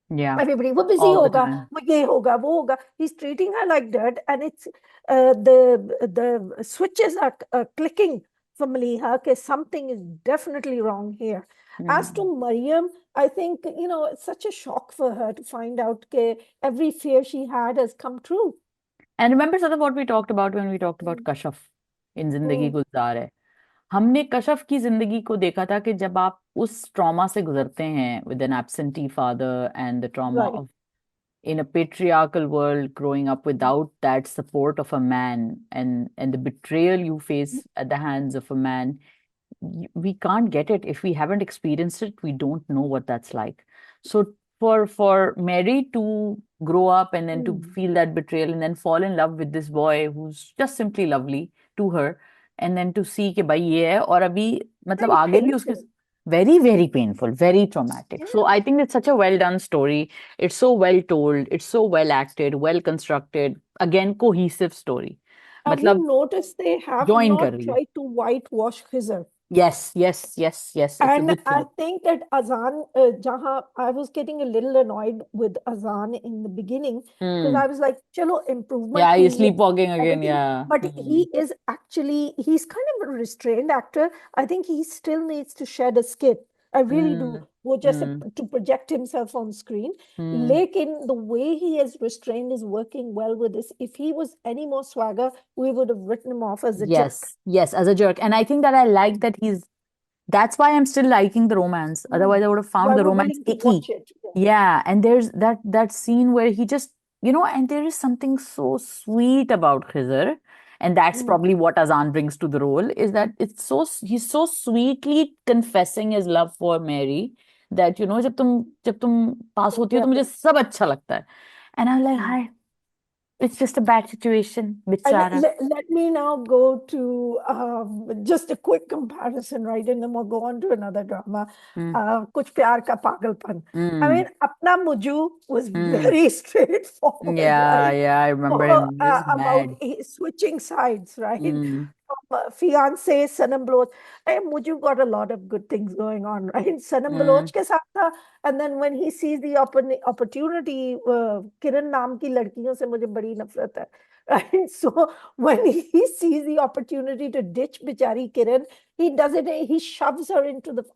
Yeah. Everybody, वो busy All the होगा, time. वो ये होगा, वो होगा. He's treating her like dirt, and it's the switches are clicking for Maliha. Okay, something is definitely wrong here. As to Maryam, I think, it's such a shock for her to find out that every fear she had has come true. And remember sort of what we talked about when we talked about Mm, Kashaf in जिंदगी mm, गुलजार है. हमने कशफ की जिंदगी को देखा था कि जब आप उस ट्रॉमा से गुजरते हैं with an absentee father and the trauma right. of in a patriarchal world growing up Mm, without that support of a man and the betrayal you face at the hands of a man, we can't get it if we haven't experienced it. We don't know what that's like. So for Mary to grow up and then to mm. feel that betrayal and then fall in love with this boy who's just simply lovely to her, and then to see कि भाई ये है और अभी मतलब Very आगे भी उसके painful. very very painful, very traumatic. So Yeah. I think it's such a well done story. It's so well told, it's so well acted, well constructed, again cohesive story. Have मतलब you noticed they have join कर not रही है. tried to whitewash Khizer? Yes, yes, yes, yes. It's a And good I thing. think that Azan, Jahan, I was getting a little annoyed with Azan in the beginning because Hmm. I was like, chalo, improvement Yeah, he's hui hai, sleepwalking again. everything. Yeah. But Hmm. he is actually, he's kind of a restrained actor. I think he still needs to shed a skin. I really do. Hmm. Wo just Hmm. to project himself on screen. Hmm. Lekin the way he is restrained is working well with this. If he was any more swagger, we would have written him off as a jerk. Yes, yes, as a jerk. And I think that I like that he's that's why I'm still liking the romance. Otherwise, Mm. I would have found Why the we're romance willing to icky. watch it. Yeah. Yeah, and there's that scene where he just, and there is something so sweet about Khizr, and that's Mm. probably what Azan brings to the role, is that he's so sweetly confessing his love for Mary that जब तुम पास होती हो तो मुझे Exactly. सब अच्छा लगता है. And I'm like, Mm. hi, it's just a bad situation, And बेचारा. let me now go to just a quick comparison, right? And then we'll go on to another drama. Hmm. Kuch Pyar Ka Pagalpan. I Hmm. mean, Apna Muju was Hmm. very straightforward, Yeah, right? yeah, I remember him. He was About mad. switching sides, right? Hmm. Fiance Sanam Baloch. Muju got a lot of good things going on, right? Sanam Hmm. Baloch ke saath tha, and then when he sees the opportunity, Kiran naam ki ladkiyon se mujhe badi nafrat hai. Right? So when he sees the opportunity to ditch Bichari Kiran, he does it, he shoves her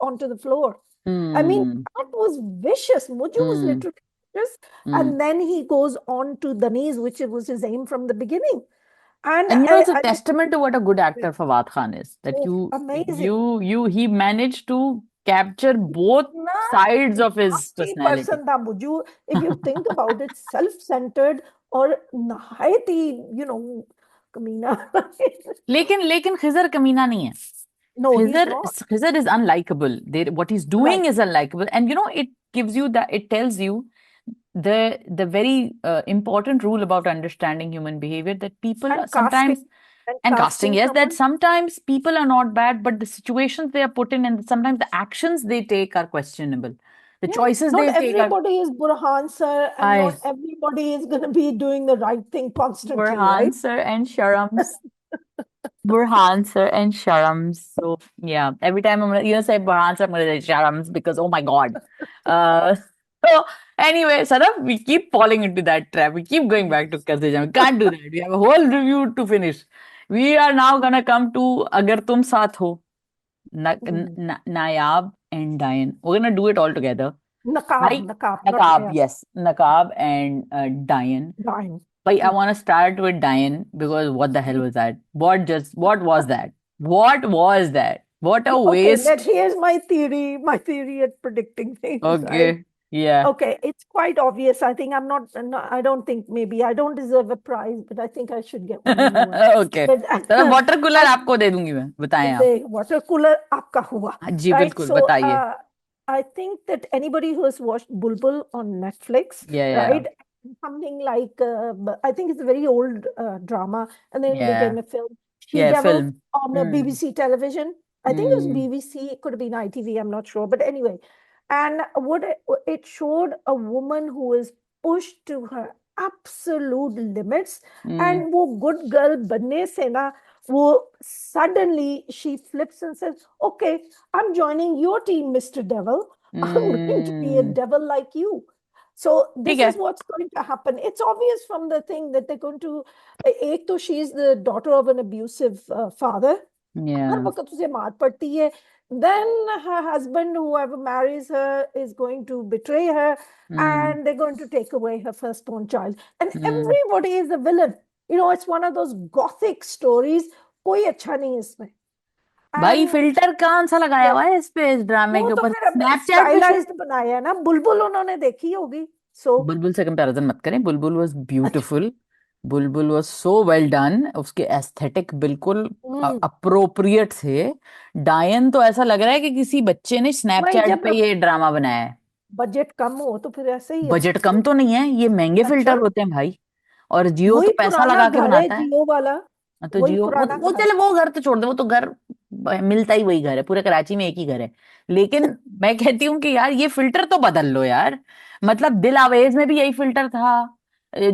onto the floor. I mean, Hmm. that was vicious. Muju was Hmm. literally vicious. Hmm. And then he goes on to Daniz, which was his aim from the beginning. And And it's a I testament to what a good actor Fawad Khan is. That oh, amazing. he managed to capture both Na, sides of his nasty personality. person tha Muju. If you think about it, self-centered or nahayati, Kamina. लेकिन लेकिन खिजर कमीना नहीं है. No, he's Khizr, not. Khizr is unlikable. What he's doing Right. is unlikable, and it gives you that. It tells you the very important rule about understanding human behavior, that people And casting sometimes, and and casting, casting yes, that someone. sometimes people are not bad, but the situations they are put in and sometimes the actions they take are questionable. The Yeah. choices Not they take are. everybody is Burhan sir, and I not everybody is going to be doing the right thing constantly, Burhan right? sir and Sharams. Burhan sir and Sharams. So yeah, every time I'm gonna say Burhan sir, I'm gonna say Sharams because oh my god. Uh, so anyway, Sadaf, we keep falling into that trap. We keep going back to Karzijam. We can't do that. We have a whole review to finish. We are now gonna come to Agar Tum Saath Ho, Mm. Nayab and Dayan. We're gonna do it all together. Naqab, Like naqab, not Naqab, yes, yes, Naqab and Dayan. dying. But I Mm. want to start with Diane because what the hell was that? What was that? What was that? What a Okay, waste. here's my theory at predicting things, right? Okay. Yeah. Okay, it's quite obvious. I think I'm not, no, I don't think maybe I don't deserve a prize, but I think I should get one anyway. Okay. But चलो water cooler I आपको दे दूंगी मैं बताएं आप. the water cooler आपका हुआ, हाँ जी right? बिल्कुल So बताइए. I think that anybody who has watched Bulbul on Netflix, Yeah, yeah, right? Something like I think it's a very old drama, and then it yeah, became a film. She yeah. Devil Film. on Hmm. BBC television. I think it was Hmm. BBC. It could have been ITV. I'm not sure, but anyway, and what it showed a woman who is pushed to her absolute limits, Hmm. and वो good girl बनने से ना वो suddenly she flips and says, "Okay, I'm joining your team, Mr. Devil. I'm going to be a Hmm. devil like you." So ठीक this है. is what's going to happen. It's obvious from the thing that they're going to. एक तो she is the daughter of an abusive father. Her Yeah. वक्त उसे मार पड़ती है. then her husband, whoever marries her, is going to betray her, hmm and they're going to take away her firstborn child. And hmm everybody is a villain. You know, it's one of those gothic stories. कोई अच्छा नहीं इसमें. भाई And filter कौन सा लगाया yeah, हुआ है इस पे, इस ड्रामे वो के तो ऊपर? फिर अब स्नैपचैट पे शूट। स्टाइलाइज्ड बनाया है ना. बुलबुल उन्होंने देखी होगी. सो बुलबुल से कंपैरिजन मत करें, बुलबुल was beautiful. Bulbul was so well done, उसके एस्थेटिक बिल्कुल हम्म. अप्रोप्रिएट थे। डायन तो ऐसा लग रहा है कि किसी बच्चे ने वही स्नैपचैट जब पे ये ड्रामा बनाया है। बजट कम हो तो फिर ऐसे ही है. बजट कम तो नहीं है, ये महंगे अच्छा. फिल्टर होते हैं भाई। और जियो तो वही पैसा पुराना लगा के घर है बनाता है। जियो वाला. हाँ, तो वही जियो पुराना वो घर. चले, वो घर तो छोड़ दे, वो तो घर मिलता ही वही घर है, पूरे कराची में एक ही घर है। लेकिन मैं कहती हूँ कि यार ये फिल्टर तो बदल लो यार। मतलब दिल आवेज में भी यही फिल्टर था।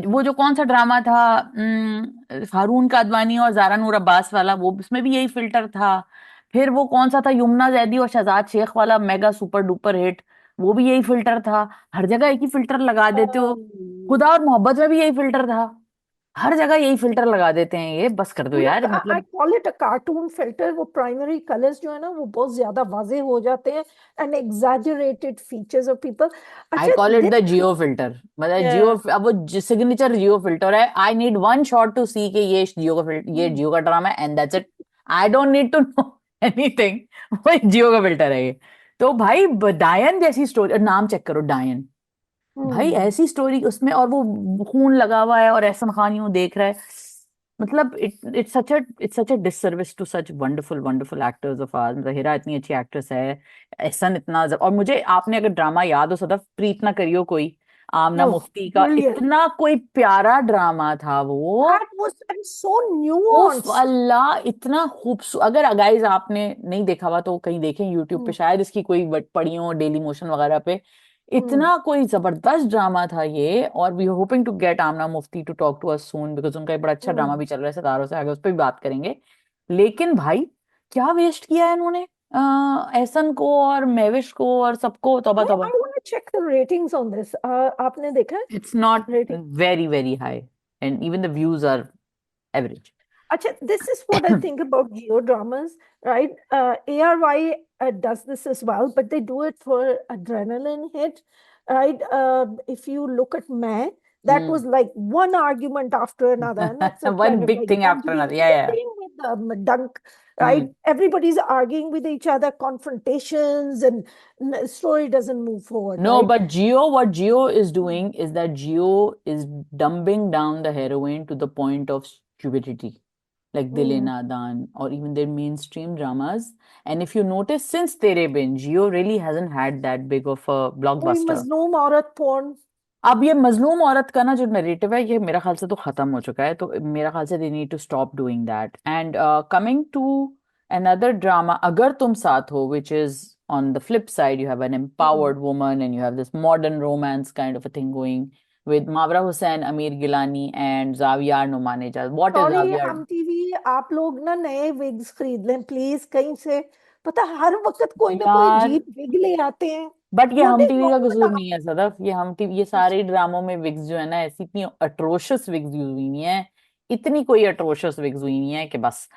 वो जो कौन सा ड्रामा था, हारून कादवानी और जारा नूर अब्बास वाला, वो उसमें भी यही फिल्टर था। फिर वो कौन सा था, यमुना जैदी और शहजाद शेख वाला मेगा सुपर डुपर हिट, वो भी यही फिल्टर था। हर जगह एक ही फिल्टर लगा देते हो। अम, खुदा और मोहब्बत में भी यही फिल्टर था। हर जगह यही फिल्टर लगा देते हैं, ये बस कर दो यार, आई मतलब। Call it a cartoon filter. वो प्राइमरी कलर्स जो है ना वो बहुत ज्यादा वाजे हो जाते हैं. And exaggerated features of people. I अच्छा call it the this. Geo filter. मतलब जियो, अब वो सिग्नेचर जियो फिल्टर है। I need one shot to see कि ये जियो का फिल्टर, ये जियो का ड्रामा है, and that's it. I don't need to know anything. वो जियो का फिल्टर है ये। तो भाई डायन जैसी स्टोरी, नाम चेक करो, डायन। भाई ऐसी स्टोरी उसमें, और वो खून लगा हुआ है और ऐसा खानी यूं देख रहा है। मतलब it's such a disservice to such wonderful wonderful actors of our. मतलब हीरा इतनी अच्छी एक्ट्रेस है, एहसन इतना और मुझे आपने अगर ड्रामा याद हो सदफ, प्रीत ना करियो कोई, आमना मुफ्ती का, ब्रिलियंट. इतना कोई प्यारा ड्रामा था वो। दैट वाज सो उफ न्यूआंस्ड. अल्लाह, इतना खूबसूरत। अगर गाइज आपने नहीं देखा हुआ तो कहीं देखें यूट्यूब पे, शायद इसकी कोई पड़ी हो डेली मोशन वगैरह पे। इतना कोई जबरदस्त ड्रामा था ये। और we hoping to get Amna Mufti to talk to us soon, because उनका एक बड़ा अच्छा ड्रामा भी चल रहा है सितारों से, आगे उस पर भी बात करेंगे। लेकिन भाई क्या वेस्ट किया है इन्होंने, एहसन को और महविश को और सबको, तौबा आई तौबा। Want to check the ratings on this. आपने देखा है it's not rating? Very very high, and even the views are average. Acha, this is what I think about geo dramas, right? ARY does this as well, but they do it for adrenaline hit, right? If you look at May, that was like one argument after another, and that's a one kind of big like thing after Zanjir. Another, या या। Same with Dunk, right? Hmm Everybody's arguing with each other, confrontations, and story doesn't move forward, No, right? but Geo, what Geo is doing is that Geo is dumbing down the heroine to the point of stupidity, like Dile Mm. Nadan or even their mainstream dramas. And if you notice, since Tere Bin, Geo really hasn't had that big of a कोई blockbuster. मजलूम औरत porn. अब ये मजलूम औरत का ना जो नरेटिव है, ये मेरा ख्याल से तो खत्म हो चुका है, तो मेरा ख्याल से they need to stop doing that. And coming to another drama, अगर तुम साथ हो, which is on the flip side, you have an Mm. empowered woman and you have this modern romance kind of a thing going with Mawra Hussain, Amir Gilani and Zaviyar Numanejad. What is sorry Zaviyar? हम TV, आप लोग ना नए wigs खरीद लें please कहीं से. पता हर वक्त कोई ना कोई यार, अजीब विग ले आते हैं. बट ये व्हाट हम इज टीवी का रॉन्ग विद कसूर आप? नहीं है सदफ, ये हम टीवी, ये सारे ड्रामों में विग्स जो है ना, ऐसी इतनी अट्रोशियस विग्स यूज हुई नहीं है। इतनी कोई अट्रोशियस विग्स हुई नहीं है कि बस।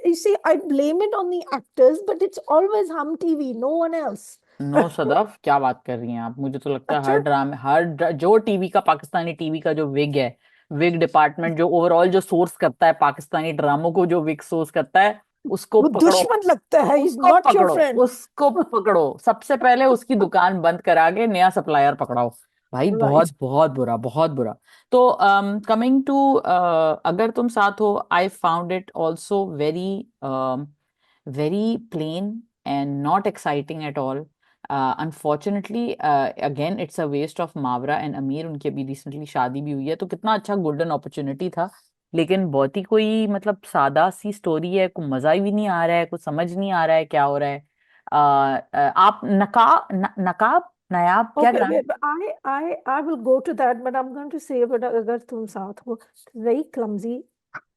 You see, I blame it on the actors, but it's always hum TV, no one else. No Sadaf, क्या बात कर रही हैं आप? मुझे तो लगता है अच्छा. जो टीवी का, पाकिस्तानी टीवी का जो विग है, विग डिपार्टमेंट जो ओवरऑल जो सोर्स करता है पाकिस्तानी ड्रामों को, जो विग सोर्स करता है, उसको वो पकड़ो। दुश्मन लगता है, इज उसको नॉट योर पकड़ो, फ्रेंड. उसको पकड़ो, सबसे पहले उसकी दुकान बंद करा के नया सप्लायर पकड़ाओ। भाई राइट. बहुत बहुत बुरा, बहुत बुरा। तो कमिंग टू अगर तुम साथ हो, I found it also very very plain and not exciting at all. Unfortunately, again, it's a waste of Mawra and Amir. उनकी अभी रिसेंटली शादी भी हुई है, तो कितना अच्छा गोल्डन अपॉर्चुनिटी था। लेकिन बहुत ही कोई मतलब सादा सी स्टोरी है, कुछ मजा भी नहीं आ रहा है, कुछ समझ नहीं आ रहा है क्या हो रहा है। आप नकाब नायाब क्या Okay, drama? I will go to that, but I'm going to say, but अगर तुम साथ हो, very clumsy.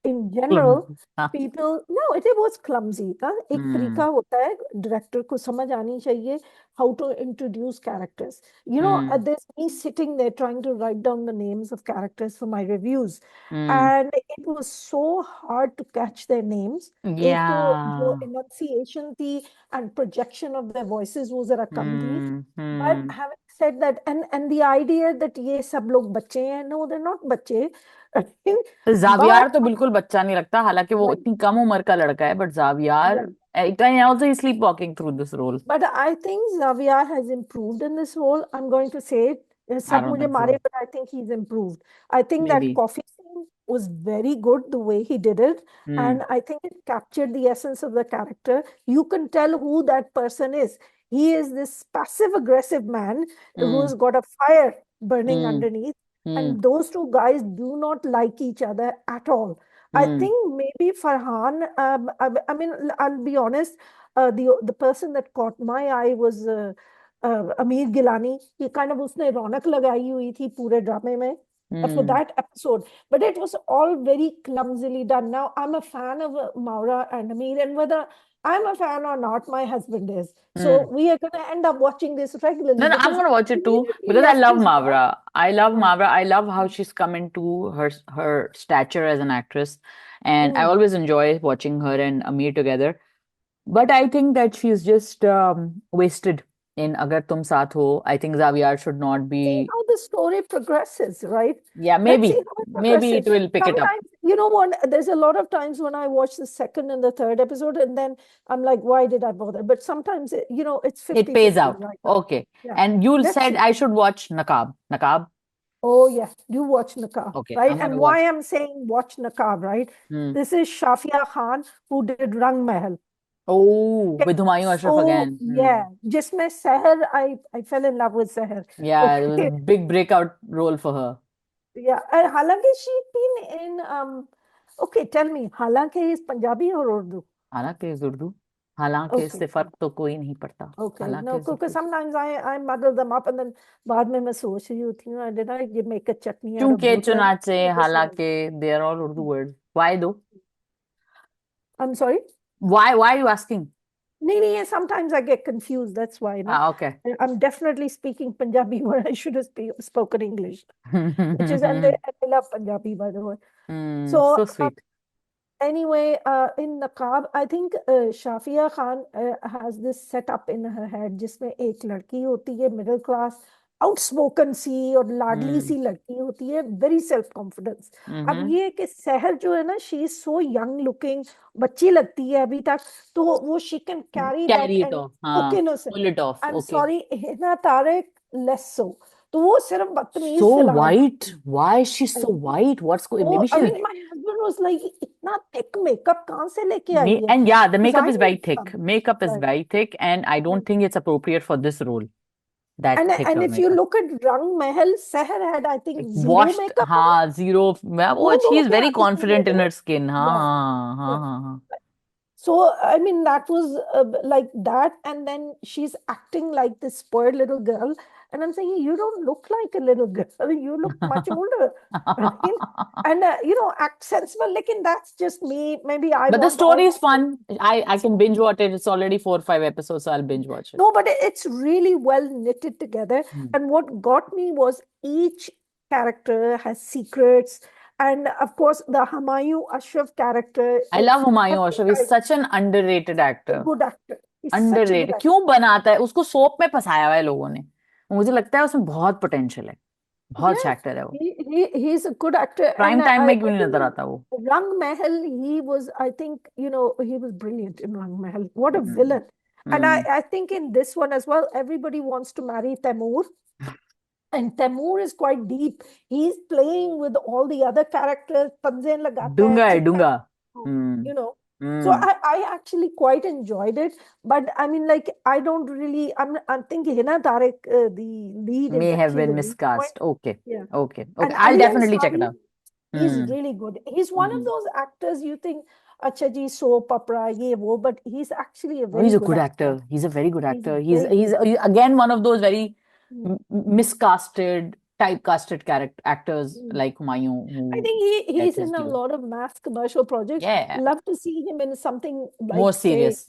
in general, Clumsy. हाँ. people, no, it was clumsy था. एक तरीका Hmm. होता है डायरेक्टर को समझ आनी चाहिए how to introduce characters. Hmm. There's me sitting there trying to write down the names of characters for my reviews, Hmm. and it was so hard to catch their names. एक तो जो Yeah. enunciation थी and projection of their voices वो जरा कम थी. Hmm. But Hmm. having said that, and the idea that ये सब लोग बच्चे हैं, no, they're not बच्चे. तो But जावियार तो बिल्कुल बच्चा नहीं लगता, हालांकि वो right, इतनी कम उम्र का लड़का है, but Zaviyar right. Can also sleep walking through this role. But I think Xavier has improved in this role. I'm going to say it. आई सब डोंट मुझे थिंक मारे, सो. but I think he's improved. I think may be. that coffee scene was very good the way he did it. Hmm. And I think it captured the essence of the character. You can tell who that person is. He is this passive aggressive man hmm. who's got a fire burning hmm. underneath. Hmm. And those two guys do not like each other at all. I hmm. think maybe Farhan, I mean, I'll be honest, the person that caught my eye was Amir Gilani. He kind of उसने रौनक लगाई हुई थी पूरे ड्रामे में for hmm. that episode, but it was all very clumsily done. Now I'm a fan of Maura and Amir, and whether I'm a fan or not, my husband is. So hmm. we are going to end up watching this regularly No, no, I'm because gonna watch it too immediately because I left love his job. Mavra. I love Yeah. Mavra. I love how she's come into her stature as an actress, and I Mm. always enjoy watching her and Amir together. But I think that she's just wasted in Agar Tum Saath Ho. I think Xavier should not See be. how the story progresses, right? Yeah, Let's see maybe, how it maybe progresses. it will pick it up. Sometimes, you know what? There's a lot of times when I watch the second and the third episode, and then I'm like, why did I bother? But sometimes, it's It 50 pays 50 out. right now. Okay. Yeah. And you Let's said see. I should watch Naqab. Naqab. Oh, yeah. You watch Naqaab, Okay, right? I'm gonna And watch. why I'm saying watch Naqaab, right? Hmm. This is Shafia Khan who did Rang Mahal. Oh, Okay. with Humayun Ashraf So, again. Hmm. yeah, जिसमें Seher, I fell in love with Seher. Yeah, it was a Okay. big breakout role for her. Yeah, and हालांकि she'd been in okay, tell me, हालांकि is Punjabi or Urdu? हालांकि इस उर्दू, हालांकि Okay, इससे फर्क तो कोई नहीं पड़ता. okay. No, हालांकि सब because कुछ. sometimes I muddle them up and then बाद में मैं सोच रही होती हूँ, did I make a chutney out of चूंकि both them? चुनाचे This one. हालांकि they are all Urdu words. Why though? I'm sorry? Why are you asking? नहीं नहीं, sometimes I get confused, that's why, no? Ah, okay. I'm definitely speaking Punjabi where I should have spoken English, which is, and I love Punjabi, by the way. So, So sweet. anyway, in Naqab, I think Shafia Khan has this setup in her head जिसमें एक लड़की होती है middle class outspoken सी और लाडली Hmm. सी लड़की होती है very self confidence. अब Mm-hmm. ये कि सहर जो है ना she is so young looking, बच्ची लगती है अभी तक, तो वो she can carry that Carry it and off. Look हाँ. Innocent. Pull it off. I am Okay. Sorry, Hina Tariq less so, तो वो सिर्फ बदतमीज So से लगा white. सकती Why is she so है. white? What's going? Oh, Maybe I she's. mean, my husband was like, इतना thick makeup कहाँ से लेके आई है? And yeah, the Because makeup I is very need thick. some. Makeup is Right. very thick, and I don't think it's appropriate for this role. That thick And of if you makeup. look at Rang Mahal, Seher had, I Like think, zero washed, makeup on. हाँ, zero. वो She धो is के very आती थी वो confident in वो. her skin. हाँ, Yeah. हाँ, हाँ, Yeah. हाँ, हाँ. So, I mean, that was like that. And then she's acting like this spoiled little girl. And I'm saying, you don't look like a little girl. You look much older. Right? And, act sensible. Like, and that's just me. Maybe I But the want all story is my fun. I it's can binge watch it. It's already 4 or 5 episodes, so I'll binge watch it. no, but it's really well knitted together. Hmm. And what got me was each character has secrets. And of course, the Hamayu Ashraf character, I love every Humayun Ashraf. He's guy, such an underrated a actor. good actor. He's such a good Underrated. actor. क्यों बनाता है उसको soap में फंसाया हुआ है लोगों ने. मुझे लगता है उसमें बहुत पोटेंशियल है. बहुत अच्छा Yes, एक्टर है वो. he's a good actor. And prime time में I क्यों नहीं नजर think आता वो. Rang Mahal, he was, I think, he was brilliant in Rang Mahal. What a Hmm. villain. And Hmm. I think in this one as well, everybody wants to marry Taimur. And Taimur is quite deep. He's playing with all the other characters. Tanzeen lagata hai, डूंगा है chita, Dunga. Hmm. you know. So hmm. I actually quite enjoyed it. But I mean, like, I don't really, I'm thinking Hina Tarek, the lead is May have actually been the weak point. miscast. Okay. Yeah. Okay. Okay. And I'll Ali definitely check it Ansari, out. he's Hmm. really good. He's one of Hmm. those actors you think, Acha ji, soap opera, ye wo, but he's actually a Oh, he's very a good good actor. actor. He's a very good He's actor. He's very he's good. again one of those very Mm. miscasted type casted character actors Mm. like Humayun I who think get he's his in a due. lot of mass commercial projects. Yeah, Love to see him in something more like, say, serious.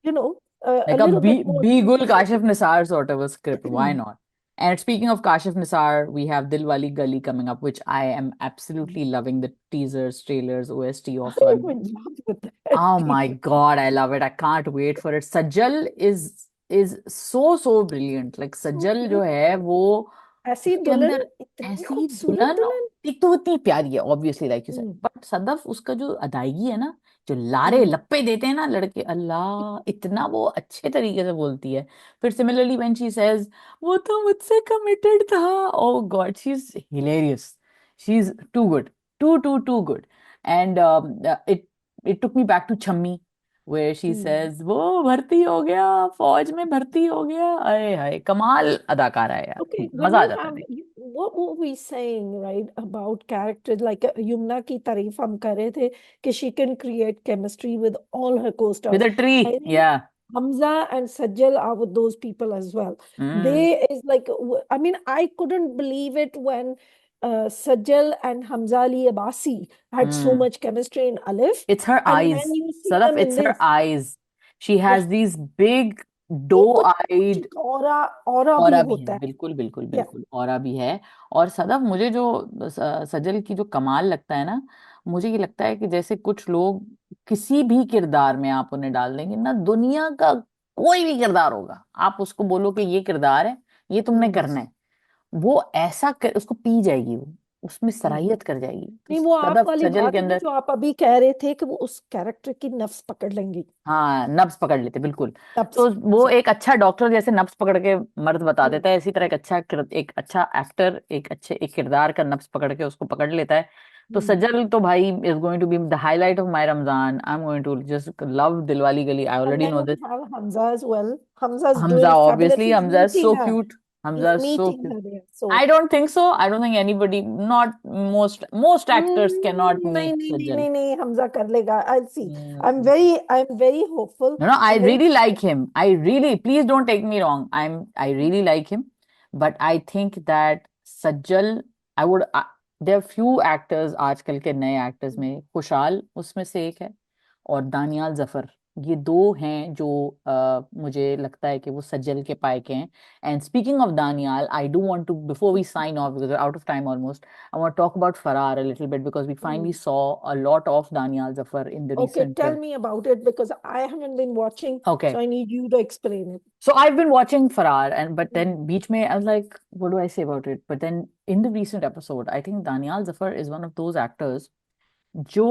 you know, a Like a little bit more Begul serious. Kashif Nisar sort of a script. Why not? And speaking of Kashif Nisar, we have Dil Wali Gali coming up, which I am absolutely loving the teasers, trailers, OST of. I'm in love with that Oh my teaser. God, I love it. I can't wait for it. Sajal is so brilliant. Like So Sajal जो beautiful. है वो ऐसी उसके दुल्हन, अंदर इतनी ऐसी खूबसूरत दुल्हन, दुल्हन। एक तो वो इतनी प्यारी है obviously like you said, hmm, but Sadaf उसका जो अदायगी है ना, जो लारे हम्म, लप्पे देते हैं ना लड़के, अल्लाह इतना वो अच्छे तरीके से बोलती है। फिर सिमिलरली व्हेन शी सेज वो तो मुझसे कमिटेड था, oh God she is hilarious, she is too good, too good. And it took me back to Chhammi where she hmm. says वो भर्ती हो गया, फौज में भर्ती हो गया, अरे हाय कमाल अदाकारा है यार, Okay, when मजा आ you जाता है have, देख। what were we saying, right, about characters like Yumna की तारीफ हम कर रहे थे कि she can create chemistry with all her With co-stars. a I tree, think yeah. Hamza and Sajjal are with those people as well. Mm, They is like, I mean, I couldn't believe it when Sajjal and Hamza Ali Abasi had so mm. much chemistry in Alif, It's her and then eyes. you see Sadaf, them in it's her this. eyes. She Yeah, has these big उनको कुछ doe-eyed, औरा भी औरा भी है, होता है। बिल्कुल बिल्कुल Yeah. बिल्कुल औरा भी है। और सदफ मुझे जो सजल की जो कमाल लगता है ना, मुझे ये लगता है कि जैसे कुछ लोग किसी भी किरदार में आप उन्हें डाल देंगे ना, दुनिया का कोई भी किरदार होगा, आप उसको बोलो कि ये किरदार है, ये तुमने हम्म, करना है, वो ऐसा कर, उसको पी जाएगी वो, उसमें हम्म। सराहियत कर जाएगी। तो नहीं, वो आप सदफ वाली सजल के बात है ना अंदर, जो आप अभी कह रहे थे कि वो उस कैरेक्टर की नफ्स पकड़ लेंगी। हाँ नब्ज पकड़ लेते बिल्कुल। नफ्स। तो वो सॉरी। एक अच्छा डॉक्टर जैसे नब्ज पकड़ के मर्द बता हम्म, देता है, इसी तरह एक अच्छा एक्टर एक किरदार का नब्ज पकड़ के उसको पकड़ लेता है। तो हम्म। सजल तो भाई is going to be the highlight of my Ramzan. I am going to just love Dilwali Gali, I And already know then we this. have Hamza as well. Hamza's Hamza, doing fabulous. obviously, He's Hamza is meeting so her. cute. Hamza He's is so meeting cute. her there. So I don't think so. I don't think anybody, not most actors cannot नहीं, meet नहीं, नहीं, Sajal. नहीं, नहीं, Hamza कर लेगा। I'll see. Mm. I'm very hopeful. No, no, I I'm very really like hopeful. him. I really, please don't take me wrong. I really like him, but I think that Sajjal, I would, there are few actors आजकल के नए actors में, खुशाल उसमें से एक है, और दानियाल जफर, ये दो हैं जो मुझे लगता है कि वो सज्जल के पाए के हैं। And speaking of Daniyal, I do want to before we sign off because out of time almost, I want talk about Faraar a little bit because we finally Mm. Saw a lot of Daniyal Zafar in the Okay, recent tell film. me about it because I haven't been watching, so Okay. I need you to explain it. So I've been watching Farrar, and but Mm. then beach mein, I was like, what do I say about it? But then in the recent episode, I think Daniel Zafar is one of those actors जो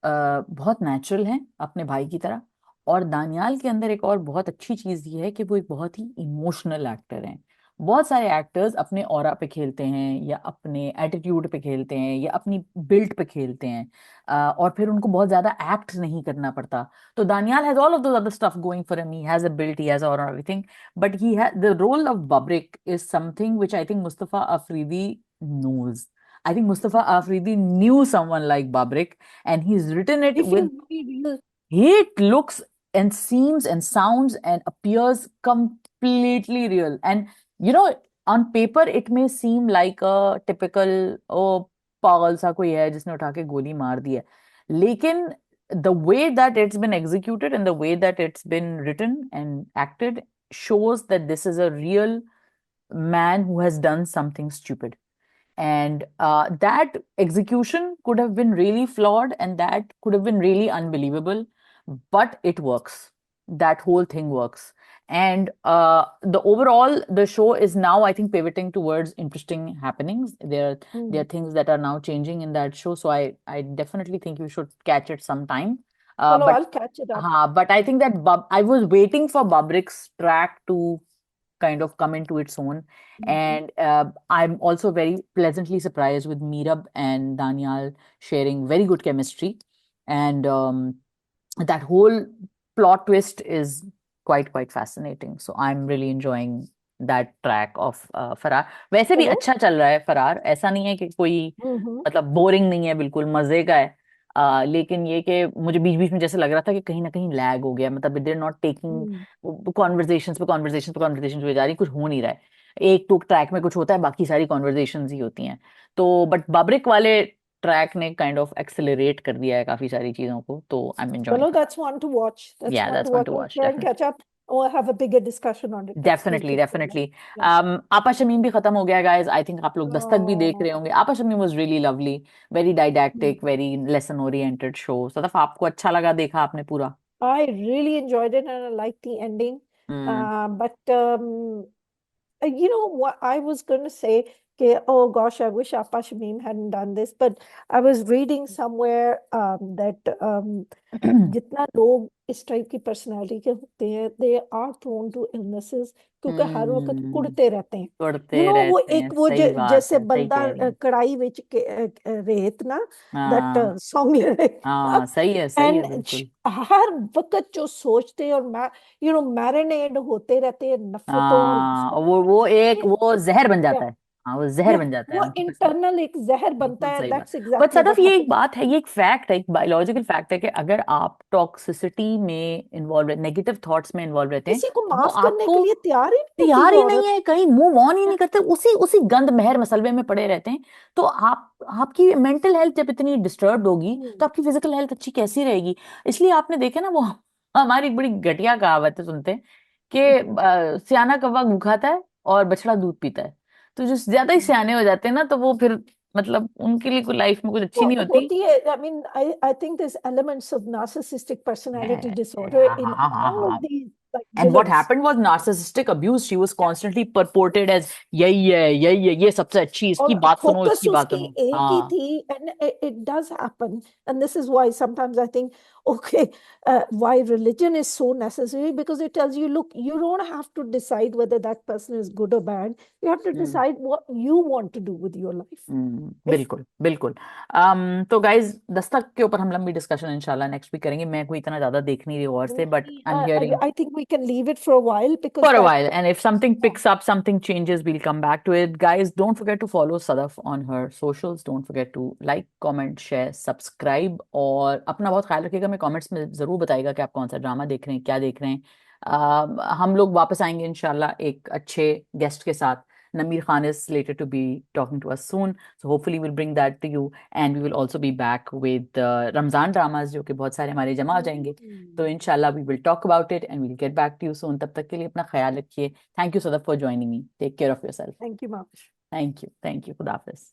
बहुत natural हैं अपने भाई की तरह। और दानियाल के अंदर एक और बहुत अच्छी चीज ये है कि वो एक बहुत ही इमोशनल एक्टर हैं। बहुत सारे एक्टर्स अपने ऑरा पे खेलते हैं, या अपने एटीट्यूड पे खेलते हैं, या अपनी बिल्ड पे खेलते हैं, और फिर उनको बहुत ज्यादा एक्ट नहीं करना पड़ता। तो Daniyal has all of those other stuff going for him, he has a build, he has or everything, but he has the role of बब्रिक is something which I think Mustafa Afridi knows. I think Mustafa Afridi knew someone like Babrik, and he's written it He with, feels very real. it looks and seems and sounds and appears completely real. And you know, on paper it may seem like a typical, oh पागल सा कोई है जिसने उठा के गोली मार दी है, लेकिन the way that it's been executed and the way that it's been written and acted shows that this is a real man who has done something stupid. And that execution could have been really flawed and that could have been really unbelievable, but it works. That whole thing works. And the overall, the show is now, I think, pivoting towards interesting happenings. There are Mm. things that are now changing in that show. So I definitely think you should catch it sometime. Chalo, But I'll catch it up. but I think that I was waiting for Babrik's track to kind of come into its own. Mhm. And I'm also very pleasantly surprised with Meerab and Daniel sharing very good chemistry. And that whole plot twist is quite fascinating. So I'm really enjoying that track of फरार। वैसे भी चलो। अच्छा चल रहा है फरार, ऐसा नहीं है कि कोई हम्म, मतलब बोरिंग नहीं है, बिल्कुल मजे का है। लेकिन ये कि मुझे बीच बीच में जैसे लग रहा था कि कहीं ना कहीं लैग हो गया, मतलब देर नॉट टेकिंग हम्म, कॉन्वर्जेशंस पे कॉन्वर्जेशंस पे कॉन्वर्जेशंस हुए जा रही, कुछ हो नहीं रहा है। एक तो ट्रैक में कुछ होता है, बाकी सारी कॉन्वर्जेशंस ही होती हैं। तो बट बाबरिक वाले ट्रैक ने काइंड ऑफ एक्सेलरेट कर दिया है काफी सारी चीजों को, तो I am enjoying. Chalo, that's one to watch. That's yeah one to that's one watch. To We'll watch, try and definitely. catch up. Or have a bigger discussion on it next week, definitely inshallah. Definitely. Yeah. आपा शमीम भी खत्म हो गया guys, I think आप लोग दस्तक भी देख रहे Oh, होंगे। Aapa Shamim was really lovely, very hmm. Didactic, very lesson oriented show. Sadaf आपको अच्छा लगा, देखा आपने पूरा? I really enjoyed it and I liked the ending. Hmm. But you know what I was going to say? Oh gosh, I wish Appa Shamim hadn't done this. But I was reading somewhere that जितना लोग इस type की personality के होते हैं, they are prone to illnesses, क्योंकि हर वक्त हम्म। कुड़ते रहते हैं। पढ़ते वो रहते हैं, एक वो सही बात जैसे है, सही बंदा कह रही हैं। कढ़ाई विच रेत ना, दैट हाँ सॉन्ग हाँ, सही है एंड बिल्कुल। हर वक्त जो सोचते हैं और मैरिनेड होते रहते हैं नफरतों और हाँ, गुस्सों वो एक में। वो जहर बन या जाता है। हाँ, वो जहर या बन जाता है वो उनकी पर्सनल। इंटरनल एक जहर बनता बिल्कुल है। सही बात। That's but exactly Sadaf, what ये एक हैपेंस। बात है, ये एक फैक्ट है, एक बायोलॉजिकल फैक्ट है कि अगर आप टॉक्सिसिटी में इन्वॉल्व, नेगेटिव थॉट्स में इन्वॉल्व रहते हैं, किसी को वो माफ करने के आपको लिए तैयार ही नहीं होती तैयार ये ही नहीं औरत। है, कहीं मूव ऑन ही नहीं करते, उसी उसी गंद महर मसलबे में पड़े रहते हैं। तो आप, आपकी मेंटल हेल्थ जब इतनी डिस्टर्ब होगी, हम्म, तो आपकी फिजिकल हेल्थ अच्छी कैसी रहेगी? इसलिए आपने देखे ना, वो हमारी बड़ी घटिया कहावत है, सुनते हैं कि सियाना कौवा घूं खाता है और बछड़ा दूध पीता है। तो जो ज्यादा ही सियाने हो जाते हैं ना, तो वो फिर मतलब उनके लिए कोई लाइफ में कुछ अच्छी नहीं होती। होती है। I mean I think this elements of narcissistic personality disorder हाँ इन हाँ हाँ ऑल ऑफ हाँ। These like And what villains. happened was narcissistic abuse. She was constantly purported as यही है, ये सबसे अच्छी, इसकी और बात सुनो, फोकस इसकी बात उसकी सुनो। एक ही हाँ। थी। And it does happen and this is why sometimes I think okay, why religion is so necessary, because it tells you, look, you don't have to decide whether that person is good or bad. You have to hmm. decide what you want to do with your life. if बिल्कुल बिल्कुल। तो guys, Dastak के ऊपर हम लंबी discussion इंशाल्लाह next week करेंगे। मैं कोई इतना ज्यादा देख नहीं रही और से, but I am hearing I think we can leave it for a while because for a that while, and if something yeah. picks up, something changes, we'll come back to it. Guys, don't forget to follow Sadaf on her socials. Don't forget to like, comment, share, subscribe, और अपना बहुत ख्याल रखिएगा। मैं comments में जरूर बताइएगा कि आप कौन सा ड्रामा देख रहे हैं, क्या देख रहे हैं। हम लोग वापस आएंगे इंशाल्लाह एक अच्छे गेस्ट के साथ। Namir Khan is slated to be talking to us soon, so hopefully we'll bring that to you, and we will also be back with Ramzan dramas, जो कि बहुत सारे हमारे जमा हो जाएंगे। तो Hmm. इंशाल्लाह we will talk about it and we'll get back to you soon. तब तक के लिए अपना ख्याल रखिए। Thank you, Sadaf, for joining me. Take care of yourself. Thank you, Mamish. Thank you. Thank you. खुदा हाफिज।